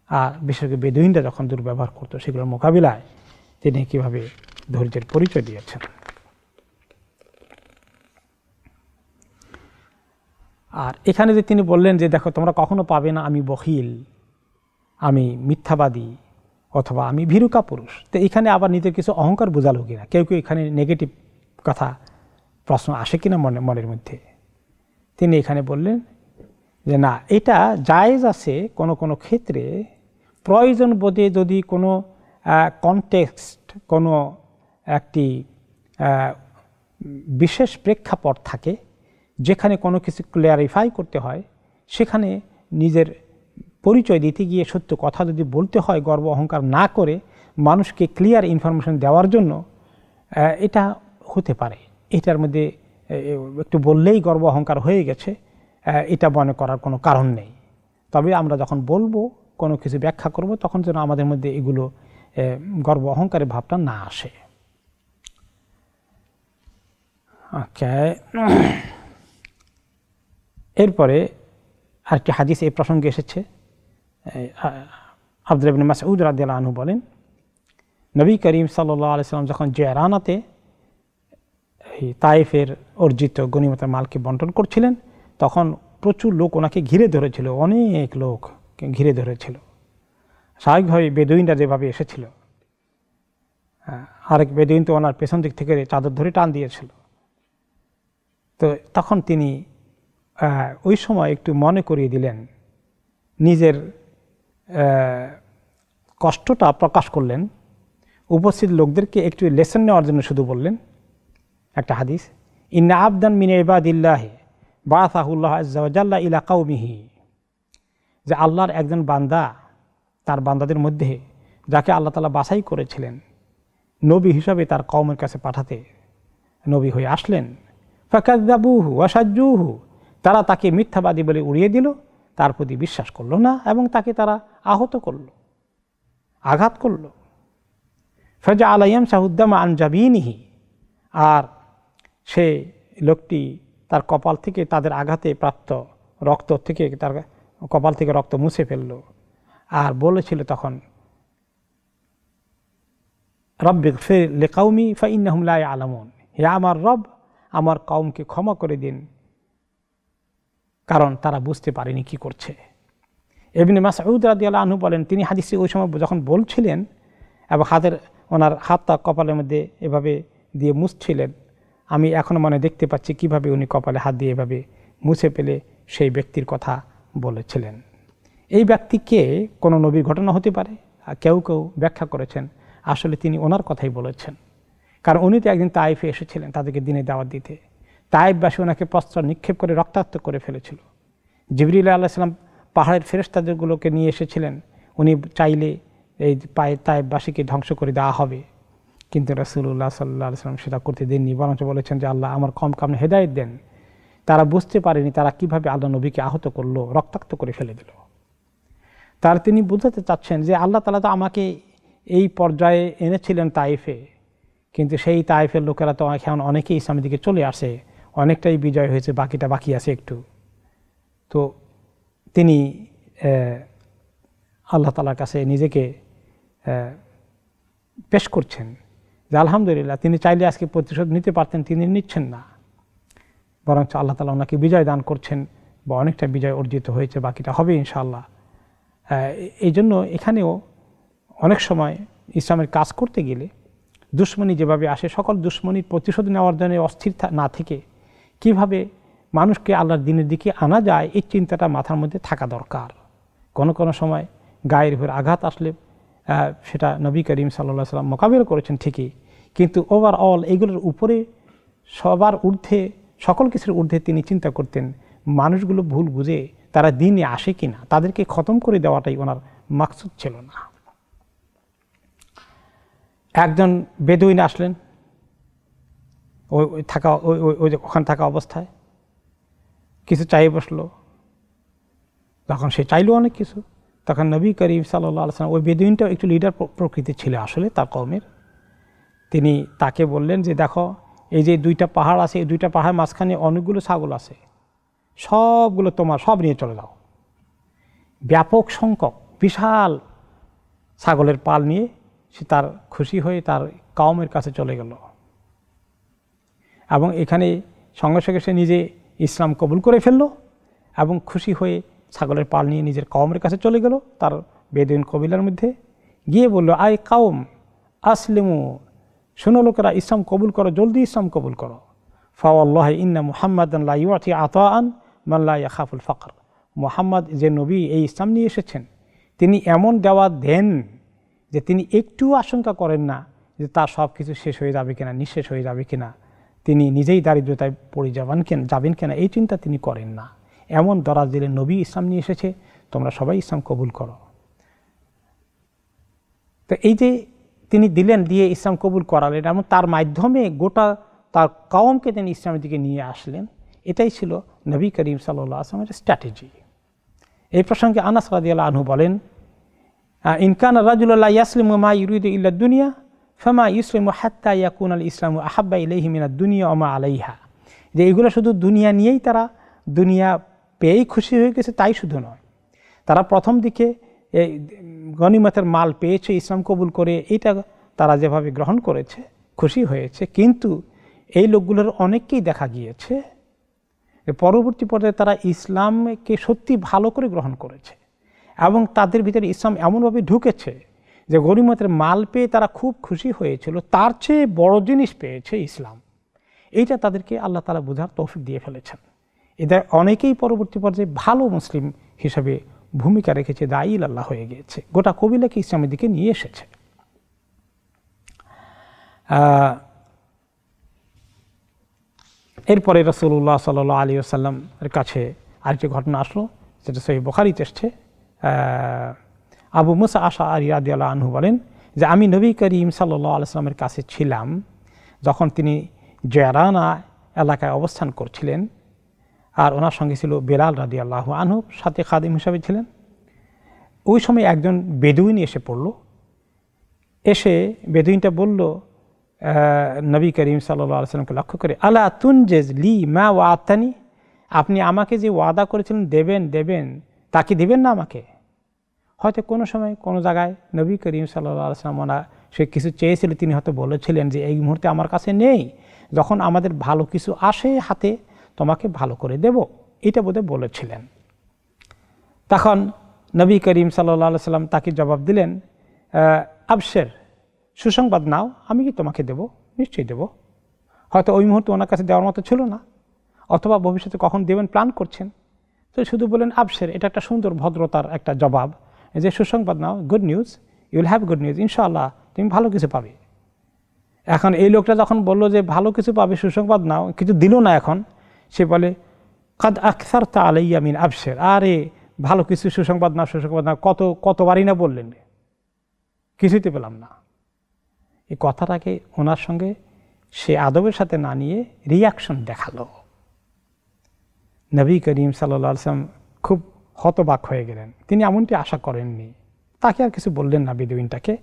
আর বিশেষ করে বেদুইনরা যখন দুর্ব্যবহার করতো, সেগুলোর মোকাবিলায় তিনি কীভাবে ধৈর্যের পরিচয় দিয়েছেন। আর এখানে যে তিনি বললেন যে দেখো, তোমরা কখনো পাবে না আমি বখিল, আমি মিথ্যাবাদী, অথবা আমি ভীরু কাপুরুষ। তো এখানে আবার নিজের কিছু অহংকার বোঝালো কিনা, কেউ কেউ এখানে নেগেটিভ কথা প্রশ্ন আসে কিনা মনের মধ্যে। তিনি এখানে বললেন যে না, এটা জায়েজ আছে কোনো কোনো ক্ষেত্রে, প্রয়োজন বোধে যদি কোনো কনটেক্সট, কোনো একটি বিশেষ প্রেক্ষাপট থাকে যেখানে কোনো কিছু ক্লিয়ারিফাই করতে হয়, সেখানে নিজের পরিচয় দিতে গিয়ে সত্য কথা যদি বলতে হয়, গর্ব অহংকার না করে মানুষকে ক্লিয়ার ইনফরমেশন দেওয়ার জন্য, এটা হতে পারে। এটার মধ্যে একটু বললেই গর্ব অহংকার হয়ে গেছে, এটা মনে করার কোনো কারণ নেই। তবে আমরা যখন বলবো, কোনো কিছু ব্যাখ্যা করব, তখন যেন আমাদের মধ্যে এগুলো গর্ব অহংকারের ভাবটা না আসে। ওকে, এরপরে আরেকটি হাদিস এই প্রসঙ্গে এসেছে। আব্দুল্লাহ ইবনে মাসউদ রাদিয়াল্লাহু আনহু বলেন, নবী করিম সাল্লাল্লাহু আলাইহি ওয়াসাল্লাম যখন জিরানাতে এই তায়েফের অর্জিত গনিমতের মালকে বন্টন করছিলেন, তখন প্রচুর লোক ওনাকে ঘিরে ধরেছিল, অনেক লোক ঘিরে ধরেছিল। স্বাভাবিকভাবে বেদুইনরা যেভাবে এসেছিল, আরেক বেদুইন তো ওনার পেছন দিক থেকে চাদর ধরে টান দিয়েছিল। তো তখন তিনি ওই সময় একটু মনে করিয়ে দিলেন, নিজের কষ্টটা প্রকাশ করলেন, উপস্থিত লোকদেরকে একটু লেসন নেওয়ার জন্য শুধু বললেন একটা হাদিস, ইন্না আবদান মিন ইবাদিল্লাহি বাআসাহুল্লাহু আযজা ওয়া জাল্লা ইলা কওমিহি, যে আল্লাহর একজন বান্দা তার বান্দাদের মধ্যে যাকে আল্লাহ তাআলা বাছাই করেছিলেন নবী হিসাবে তার কওমের কাছে পাঠাতে, নবী হয়ে আসলেন। ফাকাযযাবুহু ওয়া সাজ্জুহু, তারা তাকে মিথ্যাবাদী বলে উড়িয়ে দিল, তার প্রতি বিশ্বাস করল না এবং তাকে তারা আহত করল, আঘাত করল। ফাজা আলাইয়াম শাহুদ্দামা আনজাবিনিহি, আর সে লোকটি তার কপাল থেকে তাদের আঘাতে প্রাপ্ত রক্ত থেকে তার কপাল থেকে রক্ত মুছে ফেলল আর বলেছিল তখন, রব্বিগফির লিকাউমি ফাইন্নাহুম লা ইয়ালামুন, হে আমার রব, আমার কওমকে ক্ষমা করে দিন, কারণ তারা বুঝতে পারেনি কি করছে। ইবনে মাসউদ রাদিয়াল্লাহু আনহু বলেন, তিনি হাদিসে ওই সময় যখন বলছিলেন এবং ওনার হাতটা কপালের মধ্যে এভাবে দিয়ে মুছছিলেন, আমি এখন মনে দেখতে পাচ্ছি কিভাবে উনি কপালে হাত দিয়ে এভাবে মুছে ফেলে সেই ব্যক্তির কথা বলেছিলেন। এই ব্যক্তিকে কোনো নবীর ঘটনা হতে পারে, আর কেউ কেউ ব্যাখ্যা করেছেন আসলে তিনি ওনার কথাই বলেছেন, কারণ উনি তো একদিন তাইফে এসেছিলেন তাদেরকে দিনে দাওয়াত দিতে। তাইফবাসী ওনাকে প্রস্ত্র নিক্ষেপ করে রক্তাক্ত করে ফেলেছিল। জিবরিল আলাইহিস সালাম পাহাড়ের ফেরেশতাগুলোকে নিয়ে এসেছিলেন, উনি চাইলে এই তাইফবাসীকে ধ্বংস করে দেওয়া হবে, কিন্তু রাসূলুল্লাহ সাল্লাল্লাহু আলাইহি ওয়াসাল্লাম সেটা করতে দেননি, বরঞ্চ বলেছেন যে আল্লাহ আমার কওমকে আপনি হেদায়েত দেন। তারা বুঝতে পারেনি তারা কিভাবে আল্লাহ নবীকে আহত করলো, রক্তাক্ত করে ফেলে দিল। তার তিনি বোঝাতে চাচ্ছেন যে আল্লাহ তাআলা তো আমাকে এই পর্যায়ে এনেছিলেন তাইফে, কিন্তু সেই তাইফের লোকেরা তো এখন অনেকেই ইসলামের দিকে চলে আসে, অনেকটাই বিজয় হয়েছে, বাকিটা বাকি আছে একটু। তো তিনি আল্লাহ তাআলার কাছে নিজেকে পেশ করছেন যে আলহামদুলিল্লাহ, তিনি চাইলে আজকে প্রতিশোধ নিতে পারতেন, তিনি নিচ্ছেন না, বরঞ্চ আল্লাহ তাআলা ওনাকে বিজয় দান করছেন বা অনেকটা বিজয় অর্জিত হয়েছে, বাকিটা হবে ইনশাআল্লাহ। এই জন্য এখানেও অনেক সময় ইসলামের কাজ করতে গেলে দুশ্মনী যেভাবে আসে, সকল দুশ্মনীর প্রতিশোধ নেওয়ার জন্য অস্থির না থেকে কিভাবে মানুষকে আল্লাহর দ্বীনের দিকে আনা যায়, এই চিন্তাটা মাথার মধ্যে থাকা দরকার। কোনো কোনো সময় গায়ের উপর আঘাত আসলে সেটা নবী করিম সাল্লাল্লাহু আলাইহি ওয়াসাল্লাম মোকাবিলা করেছেন ঠিকই, কিন্তু ওভারঅল এগুলোর উপরে সবার ঊর্ধ্বে, সকল কিছুর ঊর্ধ্বে তিনি চিন্তা করতেন মানুষগুলো ভুল বুঝে তারা দ্বীনে আসে কিনা, তাদেরকে খতম করে দেওয়াটাই ওনার মাকসুদ ছিল না। একজন বেদুইন আসলেন ওখানে থাকা অবস্থায়, কিছু চাই বসলো, তখন সে চাইলো অনেক কিছু। তখন নবী করিম সাল্লাল্লাহু আলাইহি ওয়াসাল্লাম, ওই বেদুইনটাও একটু লিডার প্রকৃতি ছিল আসলে তার কওমের, তিনি তাকে বললেন যে দেখো এই যে দুইটা পাহাড় আছে, এই দুইটা পাহাড়ের মাঝখানে অনেকগুলো ছাগল আছে, সবগুলো তোমার, সব নিয়ে চলে যাও। ব্যাপক সংখ্যক বিশাল ছাগলের পাল নিয়ে সে তার খুশি হয়ে তার কওমের কাছে চলে গেল এবং এখানে সঙ্গে সঙ্গে সে নিজে ইসলাম কবুল করে ফেললো এবং খুশি হয়ে ছাগলের পাল নিয়ে নিজের কওমের কাছে চলে গেল, তার বেদুইন কবিলার মধ্যে গিয়ে বলল, আই কাউম আসলিমু, শোনো লোকেরা, ইসলাম কবুল করো, জলদি ইসলাম কবুল করো। ফাওয়াল্লাহি ইন্না মুহাম্মাদান লা ইউতি আতাআন মান লা ইয়াখাফুল ফাকর, মুহাম্মদ যে নবী এই ইসলাম নিয়ে এসেছেন, তিনি এমন দেওয়া দেন যে তিনি একটু আশঙ্কা করেন না যে তার সব কিছু শেষ হয়ে যাবে কিনা, নিঃশেষ হয়ে যাবে কিনা, তিনি নিজেই দারিদ্রতায় পড়ে যাবেন কিনা, এই চিন্তা তিনি করেন না। এমন দরাজ দিলেন, নবী ইসলাম নিয়ে এসেছে, তোমরা সবাই ইসলাম কবুল করো। তো এই যে তিনি দিলেন, দিয়ে ইসলাম কবুল করালেন এবং তার মাধ্যমে গোটা তার কওমকে তিনি ইসলামের দিকে নিয়ে আসলেন, এটাই ছিল নবী করিম সাল্লাল্লাহু আলাইহি ওয়াসাল্লামের স্ট্র্যাটেজি। এই প্রসঙ্গে আনাস রাদিয়াল্লাহু আনহু বলেন, ইনকান রাজুলুন লা ইয়াসলিমু মা ইউরিদু ইল্লা দুনিয়া ফামা ইসলিমু হাত্তা ইয়াকুনাল ইসলামু আহাব্বা ইলাইহি মিনাদ দুনিয়া ওয়া মা আলাইহা, যে এগুলো শুধু দুনিয়া নিয়েই, তারা দুনিয়া পেয়েই খুশি হয়ে গেছে তাই শুধু নয়, তারা প্রথম দিকে এই গনিমতের মাল পেয়েছে ইসলাম কবুল করে, এইটা তারা যেভাবে গ্রহণ করেছে খুশি হয়েছে, কিন্তু এই লোকগুলোর অনেককেই দেখা গিয়েছে পরবর্তী পর্যায়ে তারা ইসলামকে সত্যি ভালো করে গ্রহণ করেছে এবং তাদের ভিতরে ইসলাম এমনভাবে ঢুকেছে যে গনিমতের মাল পেয়ে তারা খুব খুশি হয়েছিল, তার চেয়ে বড় জিনিস পেয়েছে ইসলাম। এইটা তাদেরকে আল্লাহ তাআলা বোঝার তৌফিক দিয়ে ফেলেছেন। এদের অনেকেই পরবর্তী পর্যায়ে ভালো মুসলিম হিসাবে ভূমিকা রেখেছে, দায়ী আল্লাহ হয়ে গিয়েছে, গোটা কবিলাকে ইসলামের দিকে নিয়ে এসেছে। এরপরে রাসূলুল্লাহ সাল্লাল্লাহু আলাইহি ওয়াসাল্লামের কাছে আরেকটি ঘটনা আসলো, যেটা সহিহ বুখারীতে এসেছে। আবু মুসা আশআরী রাদিয়াল্লাহু আনহু বলেন যে আমি নবী করিম সাল্লাল্লাহু আলাইহি ওয়াসাল্লামের কাছে ছিলাম যখন তিনি জারানা এলাকায় অবস্থান করছিলেন। আর ওনার সঙ্গে ছিল বেলাল রাদিয়াল্লাহু আনহু, সাথে খাদিম হিসাবে ছিলেন। ওই সময় একজন বেদুইন এসে পড়ল। এসে বেদুইনটা বলল নবী করিম সাল্লাল্লাহু আলাইহি ওয়াসাল্লামকে লক্ষ্য করে, আলা তুনজিজ লি মা ওয়া'তানি, আপনি আমাকে যে ওয়াদা করেছিলেন দেবেন দেবেন, তা কি দেবেন না আমাকে? হয়তো কোনো সময় কোনো জায়গায় নবী করিম সাল্লাল্লাহু আলাইহি ওয়াসাল্লাম সে কিছু চেয়েছিল, তিনি হয়তো বলেছিলেন যে এই মুহূর্তে আমার কাছে নেই, যখন আমাদের ভালো কিছু আসে হাতে তোমাকে ভালো করে দেব, এটা বোধহয় বলেছিলেন। তখন নবী করিম সাল্লাল্লাহু আলাইহি ওয়াসাল্লাম তাকে জবাব দিলেন, আবশের, সুসংবাদ নাও, আমি কি তোমাকে দেব? নিশ্চয়ই দেব। হয়তো ওই মুহূর্তে ওনার কাছে দেওয়ার মতো ছিল না, অথবা ভবিষ্যতে কখন দেবেন প্ল্যান করছেন। তো শুধু বলেন আবশের, এটা একটা সুন্দর ভদ্রতার একটা জবাব, যে সুসংবাদ নাও, good news, you will have good news, ইনশাআল্লাহ তুমি ভালো কিছু পাবে। এখন এই লোকটা যখন বলল যে ভালো কিছু পাবে, সুসংবাদ নাও, কিছু দিল না, এখন সে বলে কাদ আকসারতা আলাইয়া মিন আবশের, আরে ভালো কিছু সুসংবাদ নাও, সুসংবাদ নাও, কতবারই না বললেন, কিছুই তো পেলাম না। এই কথাটাকে ওনার সঙ্গে সে আদবের সাথে না নিয়ে রিয়াকশন দেখালো। নবী করিম সাল্লাল্লাহু আলাইহি ওয়াসাল্লাম খুব হতবাক হয়ে গেলেন। তিনি এমনটি আশা করেননি। তাকে আর কিছু বললেন না বেদুইনটাকে,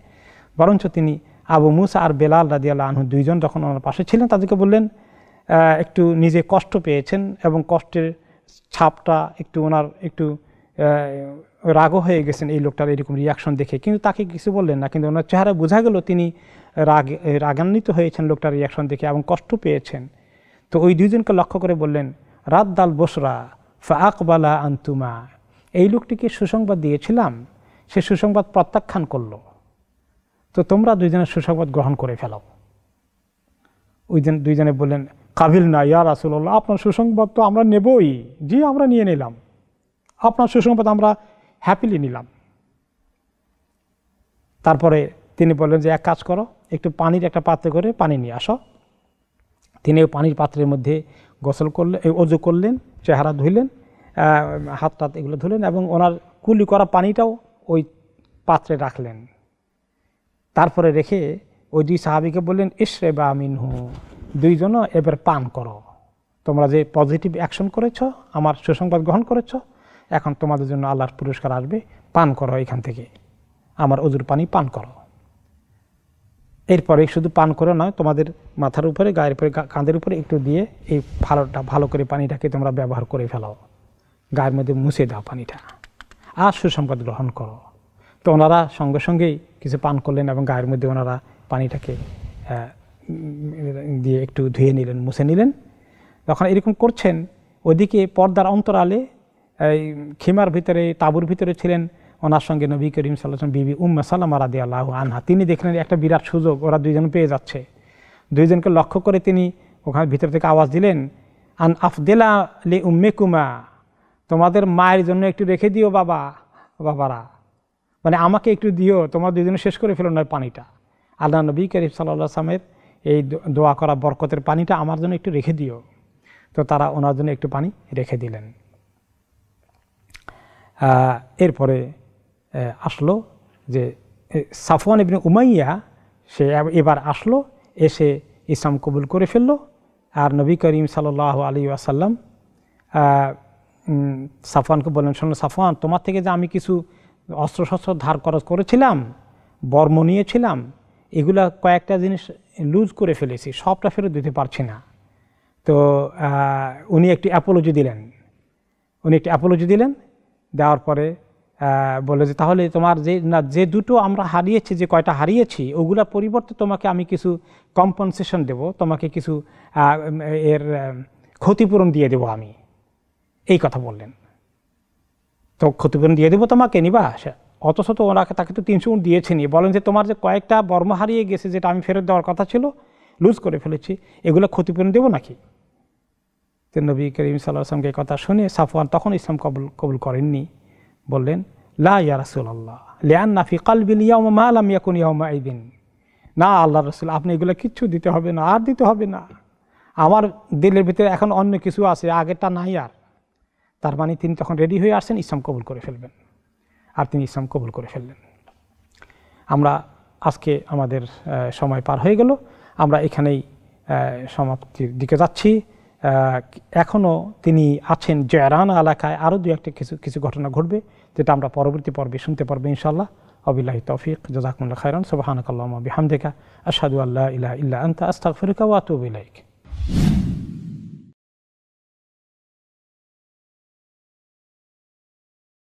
বরঞ্চ তিনি আবু মুসা আর বেলাল রাদিয়াল্লাহু আনহু দুইজন যখন ওনার পাশে ছিলেন তাদেরকে বললেন, একটু নিজে কষ্ট পেয়েছেন এবং কষ্টের ছাপটা একটু ওনার একটু রাগও হয়ে গেছেন এই লোকটার এরকম রিয়াকশন দেখে, কিন্তু তাকে কিছু বললেন না। কিন্তু ওনার চেহারা বোঝা গেল তিনি রাগান্বিত হয়েছেন লোকটার রিয়াকশন দেখে এবং কষ্ট পেয়েছেন। তো ওই দুইজনকে লক্ষ্য করে বললেন, রাদ্দাল বসরা ফা আকবালা আনতুমা, এই লোকটিকে সুসংবাদ দিয়েছিলাম, সে সুসংবাদ প্রত্যাখ্যান করল, তো তোমরা দুইজনের সুসংবাদ গ্রহণ করে ফেলো। ওই দুইজনে বললেন, কাবিল না ইয়া রাসূলুল্লাহ, আপনার সুসংবাদ তো আমরা নেবই, জি আমরা নিয়ে নিলাম, আপনার সুসংবাদ আমরা হ্যাপিলি নিলাম। তারপরে তিনি বললেন যে এক কাজ করো, একটু পানির একটা পাত্রে করে পানি নিয়ে আসো। তিনি ওই পানির পাত্রের মধ্যে গোসল করলেন, ওযু করলেন, চেহারা ধুইলেন, হাত টাত এগুলো ধুলেন এবং ওনার কুলি করা পানিটাও ওই পাত্রে রাখলেন। তারপরে রেখে ওই দুই সাহাবীকে বললেন, ইশরাবা মিনহু, দুইজনও এবার পান করো, তোমরা যে পজিটিভ অ্যাকশন করেছ, আমার সুসংবাদ গ্রহণ করেছ, এখন তোমাদের জন্য আল্লাহর পুরস্কার আসবে, পান করো এখান থেকে, আমার ওযুর পানি পান করো। এরপরে শুধু পান করে নয়, তোমাদের মাথার উপরে, গায়ের উপরে, কাঁধের উপরে একটু দিয়ে এই ভালো করে পানিটাকে তোমরা ব্যবহার করে ফেলো, গায়ের মধ্যে মুছে দাও পানিটা, আর সুসংবাদ গ্রহণ করো। তো ওনারা সঙ্গে সঙ্গেই কিছু পান করলেন এবং গায়ের মধ্যে ওনারা পানিটাকে দিয়ে একটু ধুয়ে নিলেন, মুছে নিলেন। যখন এরকম করছেন, ওদিকে পর্দার অন্তরালে এই খিমার ভিতরে, তাঁবুর ভিতরে ছিলেন ওনার সঙ্গে নবী করিম সাল্লাল্লাহু আলাইহি ওয়াসাল্লাম, বিবি উম্মে সালামা রাদিয়াল্লাহু আনহা। তিনি দেখলেন একটা বিরাট সুযোগ ওরা দুইজন পেয়ে যাচ্ছে। দুইজনকে লক্ষ্য করে তিনি ওখানে ভিতর থেকে আওয়াজ দিলেন, আন আফদিলা লি উম্মিকুমা, তোমাদের মায়ের জন্য একটু রেখে দিও বাবারা, মানে আমাকে একটু দিও, তোমরা দুইজনে শেষ করে ফেলো নয় পানিটা। আল্লাহ নবী করিম সাল্লাল্লাহু আলাইহি ওয়াসাল্লামের এই দোয়া করা বরকতের পানিটা আমার জন্য একটু রেখে দিও। তো তারা ওনার জন্য একটু পানি রেখে দিলেন। এরপরে আসলো যে সাফওয়ান ইবনে উমাইয়া, সে এবার আসলো, এসে ইসলাম কবুল করে ফেললো। আর নবী করিম সাল্লাল্লাহু আলাইহি ওয়াসাল্লাম সাফওয়ানকে বললেন, শোনো সাফওয়ান, তোমার থেকে যে আমি কিছু অস্ত্রশস্ত্র ধার খরচ করেছিলাম, বর্ম নিয়েছিলাম, এগুলা কয়েকটা জিনিস লুজ করে ফেলেছি, সবটা ফেরত দিতে পারছি না। তো উনি একটি অ্যাপোলজি দিলেন। দেওয়ার পরে বলে যে তাহলে তোমার যে দুটো আমরা হারিয়েছি, যে কয়টা হারিয়েছি, ওগুলোর পরিবর্তে তোমাকে আমি কিছু কম্পনসেশন দেব, তোমাকে কিছু এর ক্ষতিপূরণ দিয়ে দেব আমি, এই কথা বললেন। তো ক্ষতিপূরণ দিয়ে দেবো তোমাকে, নিবা? অথচ তো ওনাকে তাকে তো 300 উট দিয়েছেনি। বলেন যে তোমার যে কয়েকটা বর্ম হারিয়ে গেছে, যেটা আমি ফেরত দেওয়ার কথা ছিল, লুজ করে ফেলেছি, এগুলো ক্ষতিপূরণ দেবো নাকি? তো নবী করিম সাল্লাল্লাহু আলাইহি ওয়াসাল্লাম কথা শুনে সাফওয়ান তখন ইসলাম কবুল করেননি। বললেন, লা ইয়া রাসূলুল্লাহ লিআন্না ফি কলবিল ইয়াওমা মা লাম ইয়াকুন ইয়াওমা ইদিন, না আল্লাহর রাসূল, আপনি এগুলো কিচ্ছু দিতে হবে না, আর দিতে হবে না, আমার দিলের ভিতরে এখন অন্য কিছু আছে, আগেরটা নাই আর। তার মানে তিনি তখন রেডি হয়ে আসছেন ইসলাম কবুল করে ফেলবেন, আর তিনি ইসলাম কবুল করে ফেললেন। আমরা আজকে আমাদের সময় পার হয়ে গেল, আমরা এখানেই সমাপ্তির দিকে যাচ্ছি। এখনও তিনি আছেন জয়রান এলাকায়। আরও দু একটা কিছু ঘটনা ঘটবে, যেটা আমরা পরবর্তী পর্বে শুনতে পারবো ইনশাআল্লাহ। ওয়াবিল্লাহি তৌফিক, জাযাকুমুল্লাহু খাইরান, সুবহানাকাল্লাহুম্মা বিহামদিকা, আশহাদু আল্লা ইলাহা ইল্লা আনতা, আস্তাগফিরুকা ওয়া আতুবু ইলাইক।